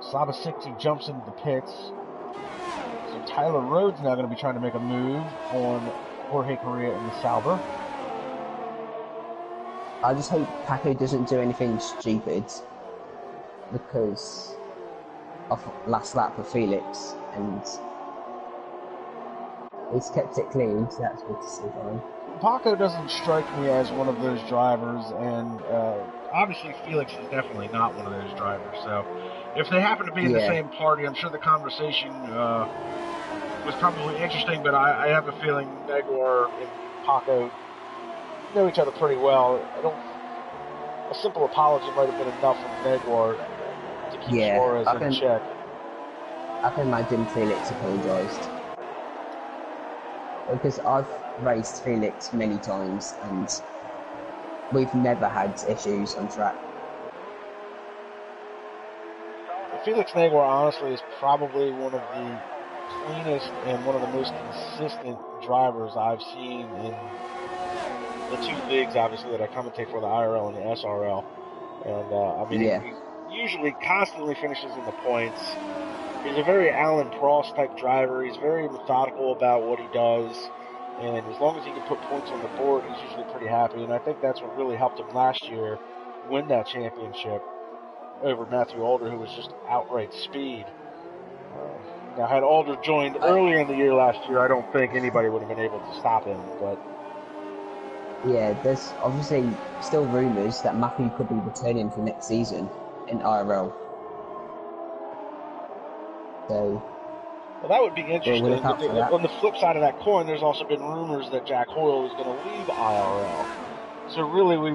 Sabasic jumps into the pits. So Tyler Rhodes now going to be trying to make a move on Jorge Correa in the Sauber. I just hope Paco doesn't do anything stupid, because of last lap for Felix, and he's kept it clean, so that's good to see for him. Paco doesn't strike me as one of those drivers, and obviously Felix is definitely not one of those drivers. So if they happen to be in the same party, I'm sure the conversation was probably interesting, but I have a feeling Negwer and Paco know each other pretty well. A simple apology might have been enough from Negwer to keep Suarez in check. I can imagine Felix apologised, because I've raced Felix many times and we've never had issues on track. Felix Negwer, honestly, is probably one of the cleanest and one of the most consistent drivers I've seen in the two leagues, obviously, that I commentate for, the IRL and the SRL. And, I mean, he usually constantly finishes in the points. He's a very Alan Prost type driver. He's very methodical about what he does. And as long as he can put points on the board, he's usually pretty happy. And I think that's what really helped him last year win that championship over Matthew Alder, who was just outright speed. Now, had Alder joined earlier in the year last year, I don't think anybody would have been able to stop him. But yeah, there's obviously still rumours that Matthew could be returning for next season in IRL. So, well, that would be interesting. On the flip side of that coin, there's also been rumors that Jack Hoyle is going to leave IRL. So really, we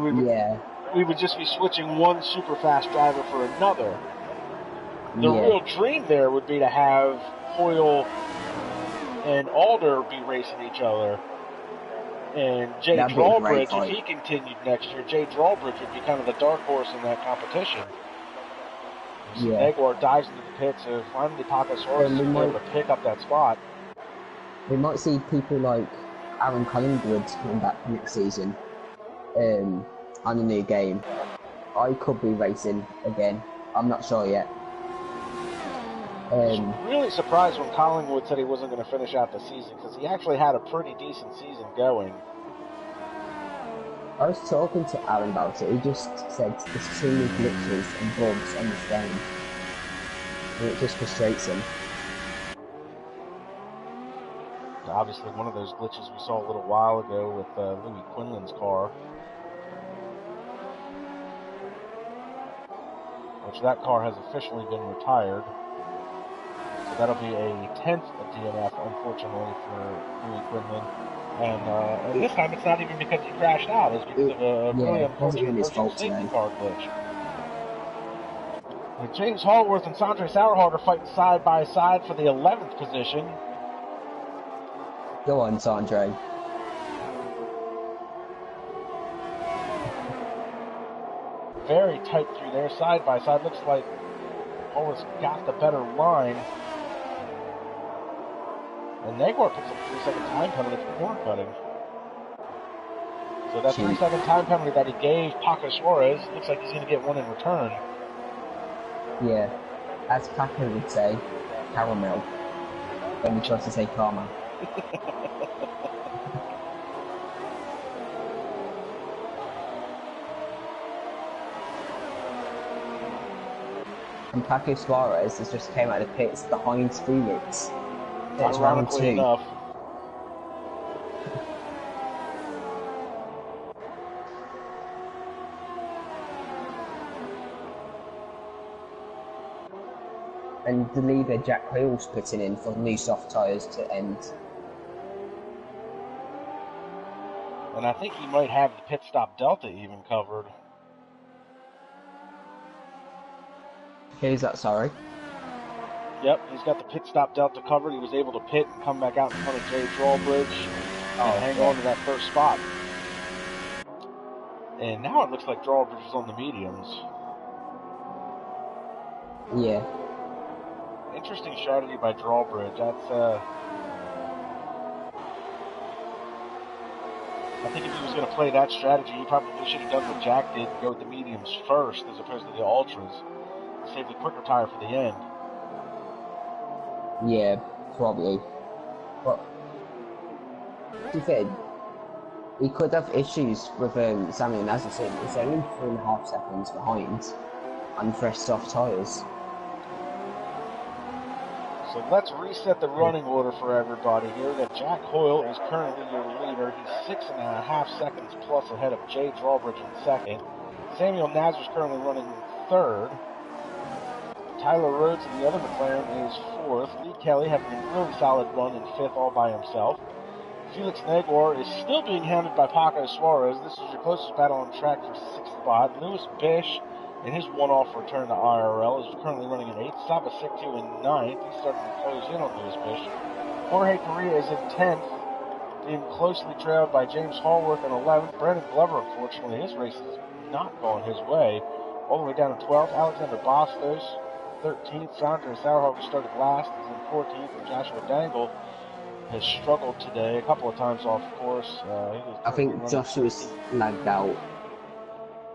would just be switching one super fast driver for another. The real dream there would be to have Hoyle and Alder be racing each other. And Jay Drawbridge, if he continued next year, Jay Drawbridge would be kind of the dark horse in that competition. So Negwer dives into the pit, so finally Paco Suarez is able to pick up that spot. We might see people like Aaron Collingwood coming back next season on a new game. I could be racing again. I'm not sure yet. I was really surprised when Collingwood said he wasn't going to finish out the season, because he actually had a pretty decent season going. I was talking to Aaron about it. He just said there's too many glitches and bugs on this game, and it just frustrates him. Obviously, one of those glitches we saw a little while ago with Louis Quinlan's car, which that car has officially been retired. So that'll be a 10th DNF, unfortunately, for Louis Quinlan. And this time it's not even because he crashed out, it's because of a really unfortunate virtual safety car glitch. And James Hallworth and Sondre Sorhaug are fighting side by side for the 11th position. Go on, Sondre. Very tight through there, side by side. Looks like Hallworth's got the better line. And Negwer picks up a 3-second time penalty for corner cutting. So that 3-second time penalty that he gave Paco Suarez, looks like he's going to get one in return. Yeah, as Paco would say, caramel. When he tries to say karma. And Paco Suarez has just came out of the pits behind Felix. It's round 2. Enough. And the leader, Jack Hoyle's putting in for new soft tyres to end. And I think he might have the pit stop delta even covered. Who's that, sorry? Yep, he's got the pit stop delta covered. He was able to pit and come back out in front of Jay Drawbridge and hang on to that first spot. And now it looks like Drawbridge is on the mediums. Yeah. Interesting strategy by Drawbridge. That's I think if he was going to play that strategy, he probably should have done what Jack did and go with the mediums first as opposed to the ultras. Save the quicker tire for the end. Yeah, probably. But to be fair, he could have issues with Samuel Nazarson. He's only 3.5 seconds behind on fresh soft tyres. So let's reset the running order for everybody here. That Jack Hoyle is currently your leader. He's 6.5 seconds plus ahead of Jay Drawbridge in second. Samuel Nazar is currently running third. Tyler Rhodes in the other McLaren is fourth. Lee Kelly having a really solid run in fifth all by himself. Felix Negwer is still being hounded by Paco Suarez. This is your closest battle on track for sixth spot. Lewis Bish in his one-off return to IRL is currently running in eighth. Saba Siktu in ninth. He's starting to close in on Lewis Bish. Jorge Correa is in 10th, being closely trailed by James Hallworth in 11th. Brandon Glover, unfortunately, his race has not gone his way. All the way down to 12th. Alexander Bastos, 13th. Sondre Sorhaug started last, is in 14th. And Joshua Dangle has struggled today a couple of times off course. I think Joshua's lagged out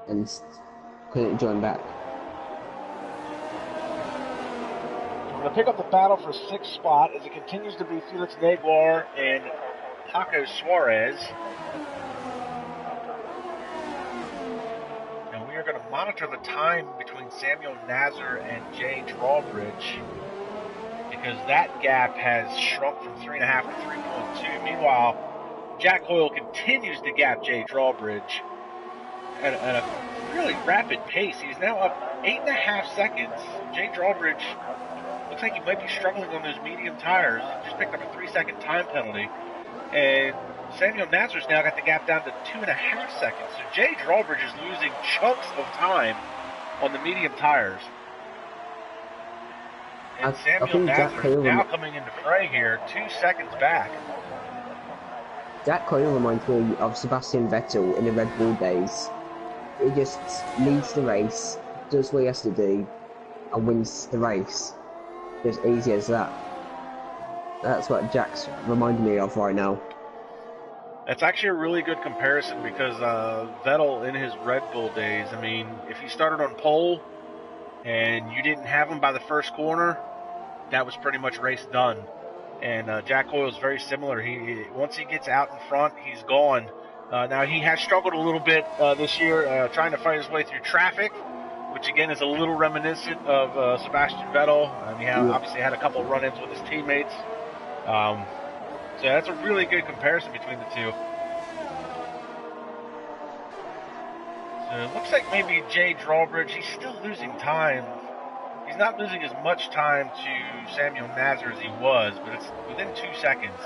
and couldn't join back. We're going to pick up the battle for sixth spot as it continues to be Felix Negwer and Paco Suarez. And we are going to monitor the time between Samuel Nazar and Jay Drawbridge, because that gap has shrunk from 3.5 to 3.2. Meanwhile, Jack Hoyle continues to gap Jay Drawbridge at a really rapid pace. He's now up 8.5 seconds. Jay Drawbridge looks like he might be struggling on those medium tires. He just picked up a 3-second time penalty. And Samuel Nazar's now got the gap down to 2.5 seconds. So Jay Drawbridge is losing chunks of time on the medium tires. And Samuel Nazar is now coming into fray here, 2 seconds back. Jack Hoyle reminds me of Sebastian Vettel in the Red Bull days. He just leads the race, does what he has to do, and wins the race. Just easy as that. That's what Jack's reminding me of right now. That's actually a really good comparison, because Vettel in his Red Bull days, I mean, if he started on pole and you didn't have him by the first corner, that was pretty much race done. And Jack Hoyle is very similar. Once he gets out in front, he's gone. Now, he has struggled a little bit this year trying to fight his way through traffic, which again is a little reminiscent of Sebastian Vettel. He obviously had a couple of run-ins with his teammates. So that's a really good comparison between the two. So it looks like maybe Jay Drawbridge, he's still losing time. He's not losing as much time to Samuel Nazar as he was, but it's within 2 seconds.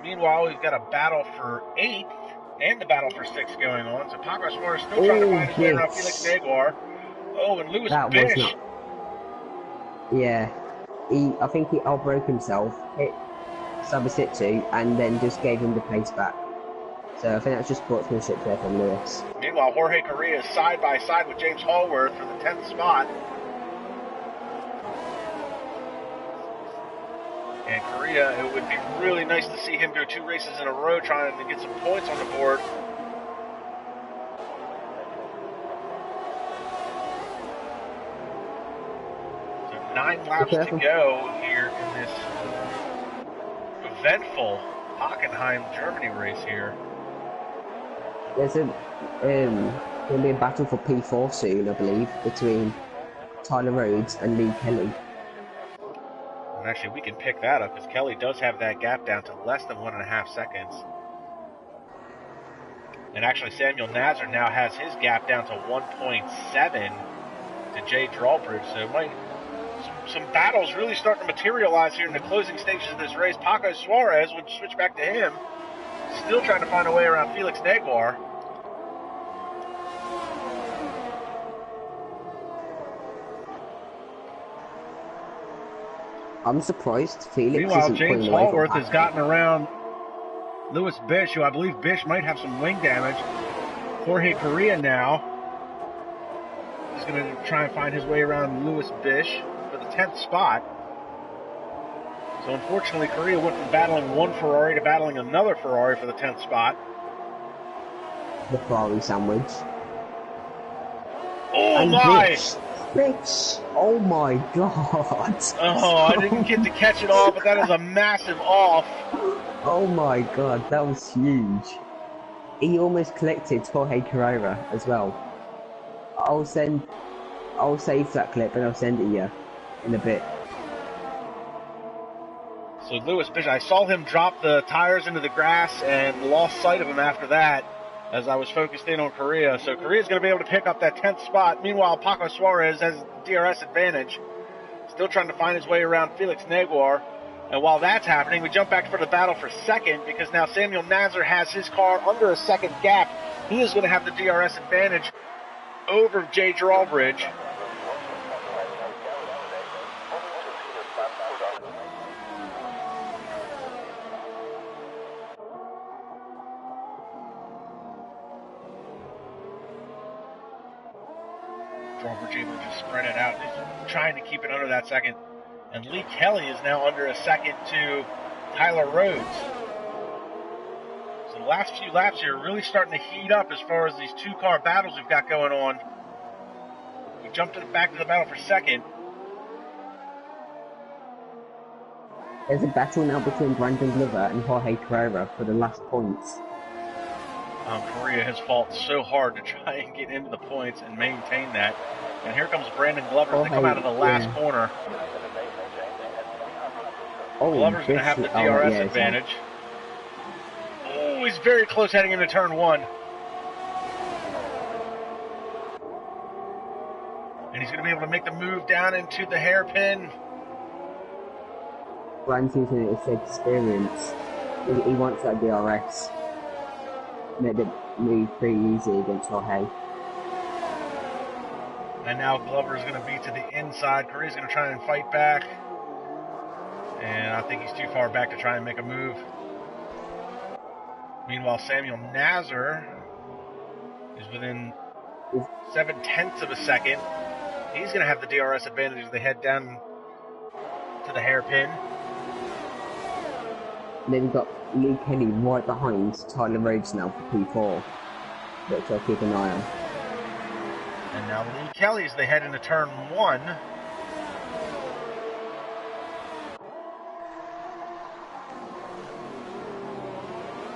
Meanwhile, we've got a battle for 8th and the battle for 6th going on. So Paco Suarez still trying to find his way around Felix Negwer. Oh, and Lewis Bish. Yeah. I think he outbroke himself, hit Sabasitu, and then just gave him the pace back. So I think that's just sportsmanship there from Lewis. Meanwhile, Jorge Correa is side by side with James Hallworth for the 10th spot. And Correa, it would be really nice to see him go 2 races in a row trying to get some points on the board. So 9 laps to go here in this eventful Hockenheim, Germany race here. There's going to be a battle for P4 soon, I believe, between Tyler Rhodes and Lee Kelly. And actually, we can pick that up, because Kelly does have that gap down to less than 1.5 seconds. And actually, Samuel Nazar now has his gap down to 1.7 to Jay Drawbridge. So some battles really starting to materialize here in the closing stages of this race. Paco Suarez would switch back to him, still trying to find a way around Felix Negwer. I'm surprised Felix Meanwhile, James Hallworth has gotten around Lewis Bish, who I believe Bish might have some wing damage. Jorge Correa now is going to try and find his way around Lewis Bish for the 10th spot. So unfortunately, Correa went from battling one Ferrari to battling another Ferrari for the 10th spot. The Ferrari sandwich. Oh and my! Bitch! Oh my god! Oh, I didn't get to catch it all, but that is a massive off. Oh my god, that was huge. He almost collected Jorge Carrera as well. I'll save that clip and I'll send it you in a bit. So Lewis Bish, I saw him drop the tires into the grass and lost sight of him after that as I was focused in on Correa. So Correa's going to be able to pick up that 10th spot. Meanwhile, Paco Suarez has DRS advantage. Still trying to find his way around Felix Negwer. And while that's happening, we jump back for the battle for second because now Samuel Nazar has his car under a second gap. He is going to have the DRS advantage over Jay Drawbridge. Drawbridge able to just spread it out. He's trying to keep it under that second. And Lee Kelly is now under a second to Tyler Rhodes. So the last few laps here are really starting to heat up as far as these two-car battles we've got going on. We jumped back to the battle for second. There's a battle now between Brandon Glover and Jorge Carrera for the last points. Correa has fought so hard to try and get into the points and maintain that. And here comes Brandon Glover as they come out of the last corner. Oh, Glover's going to have the DRS advantage. Oh, he's very close heading into turn one. And he's going to be able to make the move down into the hairpin. Brian's using his experience. He wants that DRS. Made it move pretty easy against Jorge. And now Glover's going to be to the inside. Correa's going to try and fight back. And I think he's too far back to try and make a move. Meanwhile, Samuel Nazar is within 0.7 of a second. He's going to have the DRS advantage as they head down to the hairpin. And then you've got Lee Kelly right behind Tyler Rhodes now for P4, which I'll keep an eye on. And now Lee Kelly as they head into turn one.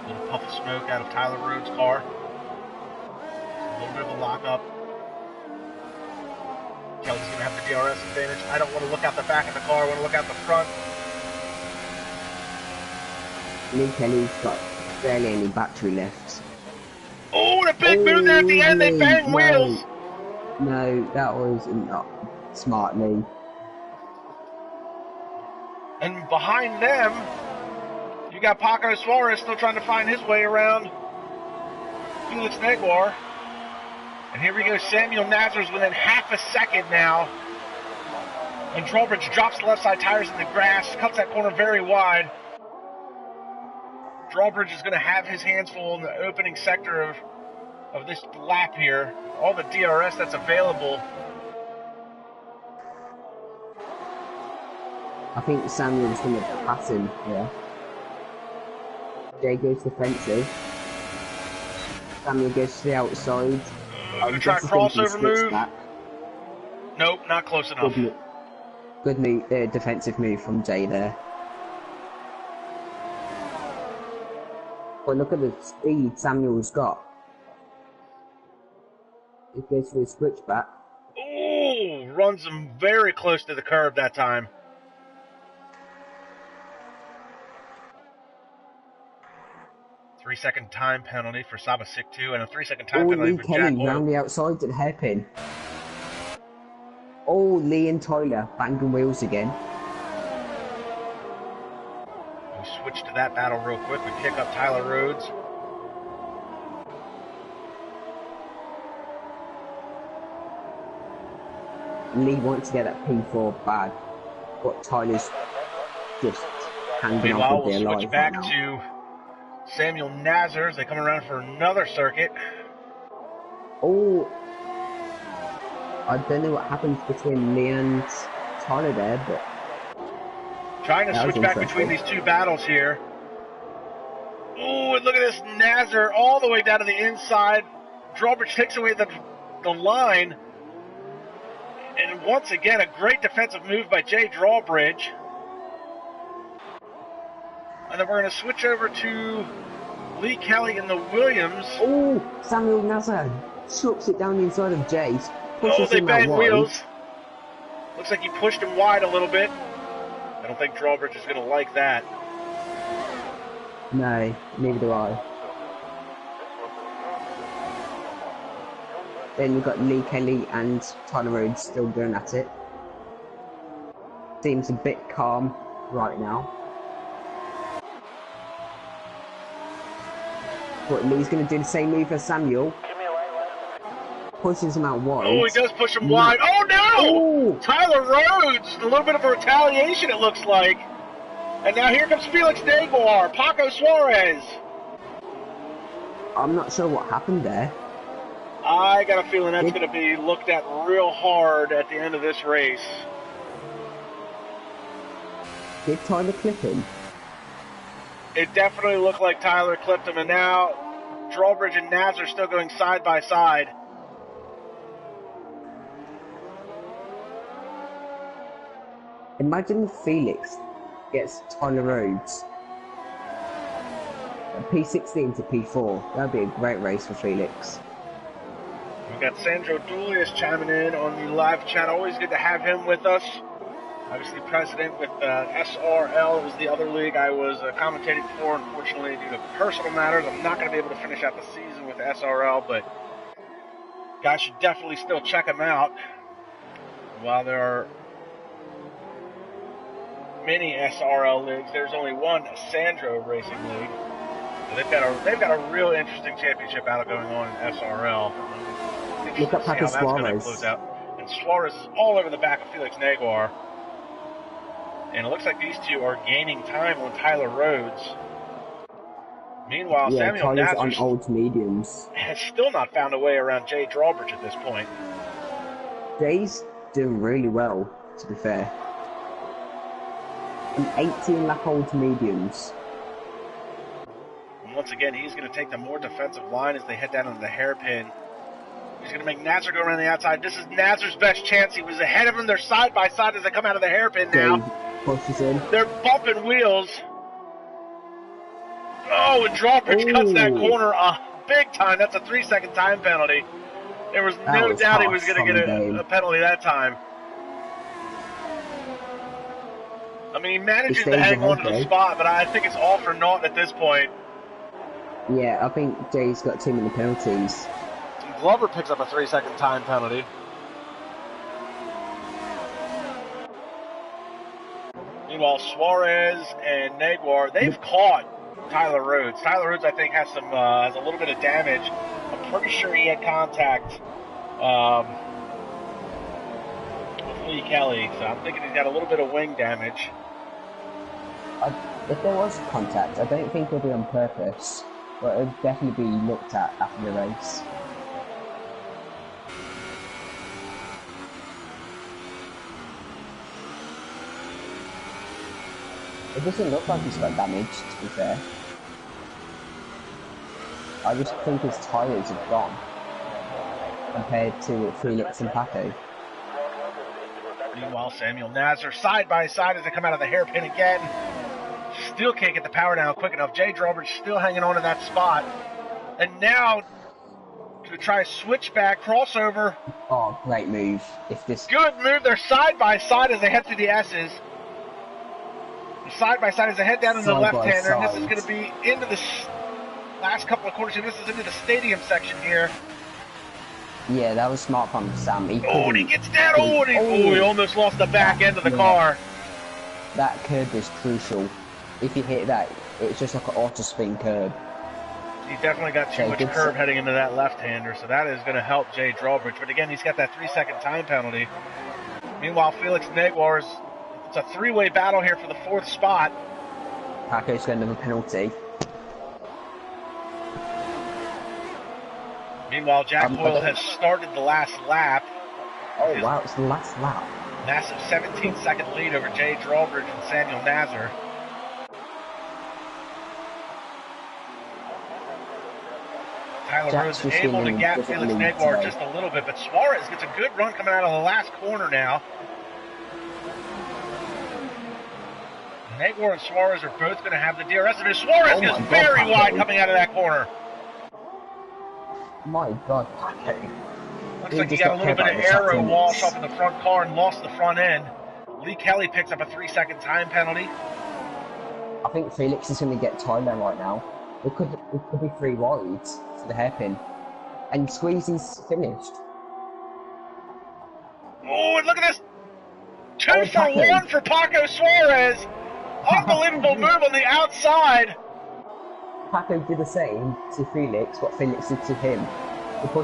Little puff of smoke out of Tyler Rhodes' car. A little bit of a lockup. Kelly's going to have the DRS advantage. I don't want to look out the back of the car. I want to look out the front. Lee Kelly's got barely any battery left. Oh, the big move there at the end. They bang wheels. No, that was not smart, Lee. And behind them, you got Paco Suarez still trying to find his way around Felix Negwer. And here we go, Samuel Nazar's within half a second now. And Drawbridge drops the left side tires in the grass, cuts that corner very wide. Drawbridge is going to have his hands full in the opening sector of this lap here. All the DRS that's available. I think Samuel's going to pass him here. Jay goes defensive. Samuel goes to the outside. Going to try a crossover move. Back. Nope, not close enough. Good move, defensive move from Jay there. But look at the speed Samuel's got. It goes for a switchback. Oh, runs him very close to the curb that time. Three-second time penalty for Sabasic 2 and a 3-second time penalty for Jack Oil. Round the outside at the hairpin. Oh, Lee and Tyler banging wheels again. We switch to that battle real quick. We pick up Tyler Rhodes. Lee wants to get that P4 bag, but Tyler's just hanging off with their life. Meanwhile, we'll switch back to Samuel Nazar as they come around for another circuit. Oh, I don't know what happens between me and Tyler there, but trying to switch back between these two battles here. Oh, and look at this Nazar all the way down to the inside. Drawbridge takes away the line. And once again, a great defensive move by Jay Drawbridge. And then we're going to switch over to Lee Kelly in the Williams. Oh, Samuel Nazar chucks it down the inside of Jay's. Oh, they bang wheels. Looks like he pushed him wide a little bit. I don't think Drawbridge is going to like that. No, neither do I. Then we've got Lee Kelly and Tyler Rhodes still going at it. Seems a bit calm right now. But Lee's going to do the same move as Samuel. Pushes him out wide. Oh, he does push him wide. Oh, no! Ooh. Tyler Rhodes! A little bit of a retaliation, it looks like. And now here comes Felix Negwer, Paco Suarez. I'm not sure what happened there. I got a feeling that's going to be looked at real hard at the end of this race. Did Tyler clip him? It definitely looked like Tyler clipped him, and now Drawbridge and Nazar are still going side by side. Imagine if Felix gets Tyler Rhodes P16 to P4. That'd be a great race for Felix. We've got Sandro Dulius chiming in on the live chat. Always good to have him with us. Obviously president with SRL was the other league I was commentating for. Unfortunately, due to personal matters, I'm not going to be able to finish out the season with SRL, but guys should definitely still check them out. While there are many SRL leagues, there's only one Sandro Racing League. So they've got a real interesting championship battle going on in SRL. Look at Paco Suarez. Close out. And Suarez is all over the back of Felix Negwer. And it looks like these two are gaining time on Tyler Rhodes. Meanwhile, Samuel Nazar on old mediums has still not found a way around Jay Drawbridge at this point. Jay's doing really well, to be fair. An 18-lap old mediums. And once again, he's going to take the more defensive line as they head down into the hairpin. He's going to make Nazar go around the outside. This is Nazar's best chance. He was ahead of him. They're side by side as they come out of the hairpin now. Pushes in. They're bumping wheels. Oh, and Drawbridge cuts that corner big time. That's a 3-second time penalty. There was no doubt he was going to get a penalty that time. I mean, he manages to hang on to the spot, but I think it's all for naught at this point. Yeah, I think Jay's got too many penalties. Glover picks up a 3-second time penalty. Meanwhile, Suarez and Negwer, they've caught Tyler Rhodes. Tyler Rhodes, I think, has a little bit of damage. I'm pretty sure he had contact with Lee Kelly, so I'm thinking he's got a little bit of wing damage. If there was contact, I don't think it'll be on purpose, but it'll definitely be looked at after the race. It doesn't look like he's got damage, to be fair. I just think his tyres have gone compared to Felix and Paco. Meanwhile, Samuel Nazar side by side as they come out of the hairpin again. Still can't get the power down quick enough. Jay Drawbridge still hanging on to that spot. And now to try a switchback crossover. Oh, great move. Good move. They're side by side as they head through the S's. Side by side as they head down into the left-hander, and this is going to be into the last couple of corners. This is into the stadium section here. Yeah, that was smart from Sam. And he gets that. He almost lost the back end of the car. That curb is crucial. If you hit that, it's just like an auto-spin curb. He definitely got too much curb heading into that left-hander, so that is going to help Jay Drawbridge. But again, he's got that 3-second time penalty. Meanwhile, Felix Negwer, it's a three-way battle here for the 4th spot. Paco's got another penalty. Meanwhile, Jack Hoyle has started the last lap. Oh, wow, it's the last lap. Massive 17-second lead over Jay Drawbridge and Samuel Nazar. Tyler Rhodes able to gap Felix Negwer just a little bit, but Suarez gets a good run coming out of the last corner now. Negwer and Suarez are both going to have the DRS, and Suarez gets very wide coming out of that corner. My God, Paco. Looks like he got a little bit of aero wash off in the front car and lost the front end. Lee Kelly picks up a 3-second time penalty. I think Felix is going to get time there right now. It could be 3 wide to the hairpin. And Squeezy's finished. Oh, and look at this! 2 for 1 for Paco Suarez! Unbelievable move on the outside! Paco did the same to Felix, what Felix did to him.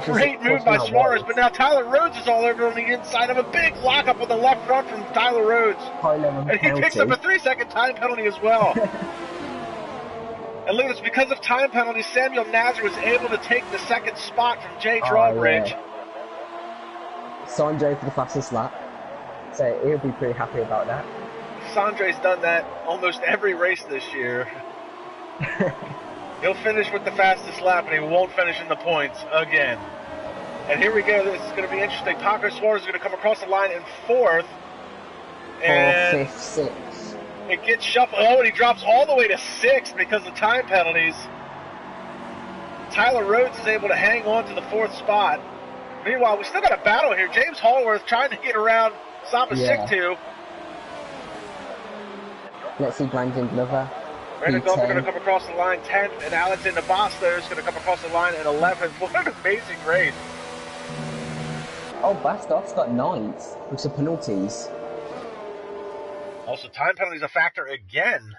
Great move by Suarez, but now Tyler Rhodes is all over on the inside of a big lockup with the left front from Tyler Rhodes. And he picks up a 3-second time penalty as well. And look at this, because of time penalties, Samuel Nazar was able to take the second spot from Jay Drawbridge. Sondre for the fastest lap, so he'll be pretty happy about that. Sondre's done that almost every race this year. He'll finish with the fastest lap, and he won't finish in the points again. And here we go. This is going to be interesting. Paco Suarez is going to come across the line in 4th. And 5th, 6th. It gets shuffled. Oh, and he drops all the way to 6th because of time penalties. Tyler Rhodes is able to hang on to the 4th spot. Meanwhile, we still got a battle here. James Hallworth trying to get around Samba Siktu. Let's see Brandon Glover. Brandon Glover going to come across the line 10th, and Alexander Bastos going to come across the line at 11th. What an amazing race. Oh, Bastos got 9th with some penalties. Also, time penalties a factor again.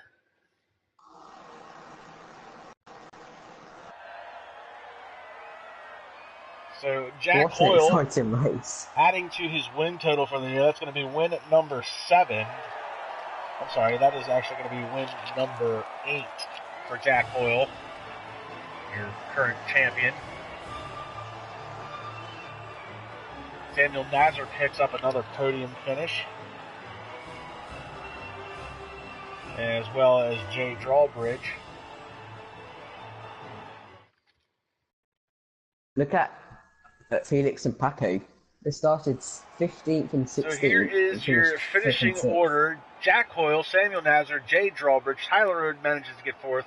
So, Jack Hoyle adding to his win total for the year. That's going to be win at number 7. I'm sorry, that is actually going to be win number 8 for Jack Hoyle, your current champion. Samuel Nazar picks up another podium finish, as well as Jay Drawbridge. Look at Felix and Paco. They started 15th and 16th. So here is your finishing order. Jack Hoyle, Samuel Nazar, Jay Drawbridge, Tyler Rhodes manages to get 4th.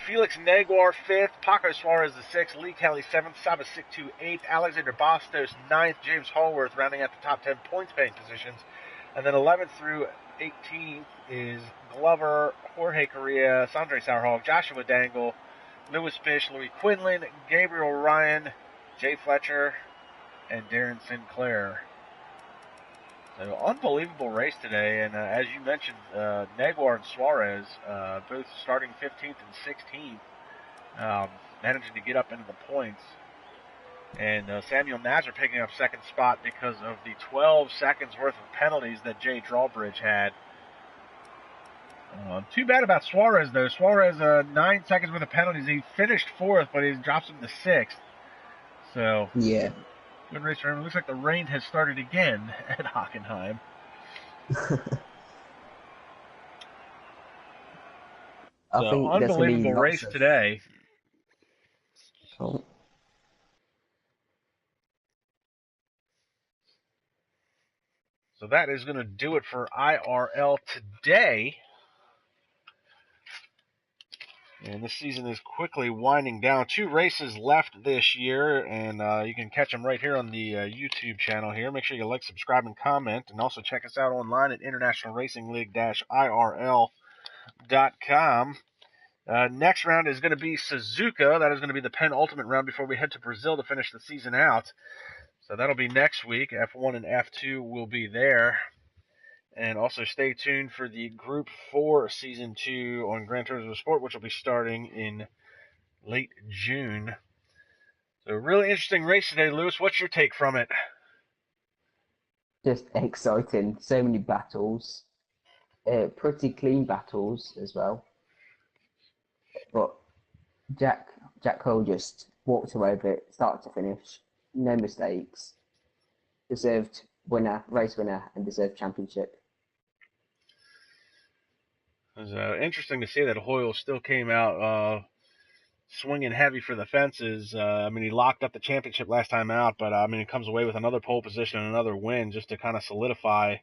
Felix Negwer 5th, Paco Suarez the 6th, Lee Kelly 7th, Samba Siktu 8th, Alexander Bastos 9th, James Hallworth rounding out the top 10 points-paying positions. And then 11th through 18th is Glover, Jorge Correa, Sondre Sorhaug, Joshua Dangle, Lewis Fish, Louis Quinlan, Gabriel Ryan, Jay Fletcher, and Darren Sinclair. So, unbelievable race today, and as you mentioned, Negwer and Suarez, both starting 15th and 16th, managing to get up into the points. And Samuel Nazar picking up 2nd spot because of the 12 seconds worth of penalties that Jay Drawbridge had. Too bad about Suarez, though. Suarez, 9 seconds worth of penalties. He finished 4th, but he drops him to 6th. So, yeah. Good race for him. It looks like the rain has started again at Hockenheim. Unbelievable race today. Oh. So that is going to do it for IRL today. And this season is quickly winding down. 2 races left this year, and you can catch them right here on the YouTube channel here. Make sure you like, subscribe, and comment. And also check us out online at internationalracingleague-irl.com. Next round is going to be Suzuka. That is going to be the penultimate round before we head to Brazil to finish the season out. So that'll be next week. F1 and F2 will be there. And also stay tuned for the Group 4 Season 2 on Gran Turismo Sport, which will be starting in late June. So really interesting race today, Lewis. What's your take from it? Just exciting. So many battles. Pretty clean battles as well. But Jack Cole just walked away with it, start to finish, no mistakes, deserved winner, race winner, and deserved championship. It was interesting to see that Hoyle still came out swinging heavy for the fences. I mean, he locked up the championship last time out, but I mean, he comes away with another pole position and another win just to kind of solidify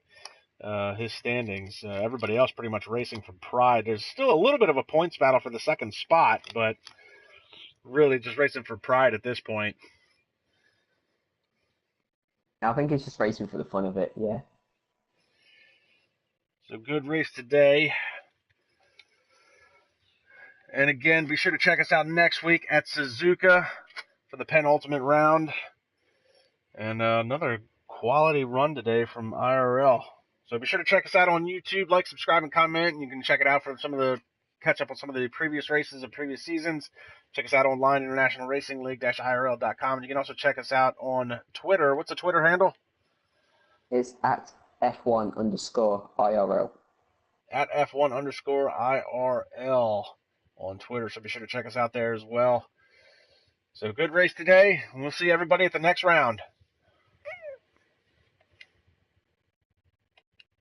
his standings. Everybody else pretty much racing for pride. There's still a little bit of a points battle for the second spot, but really just racing for pride at this point. I think it's just racing for the fun of it, yeah. So good race today. And again, be sure to check us out next week at Suzuka for the penultimate round. And another quality run today from IRL. So be sure to check us out on YouTube, like, subscribe, and comment. And you can check it out for some of the catch up on some of the previous races of previous seasons. Check us out online, International Racing League-IRL.com. And you can also check us out on Twitter. What's the Twitter handle? It's at F1_IRL. At F1_IRL on Twitter. So be sure to check us out there as well. So good race today, and we'll see everybody at the next round.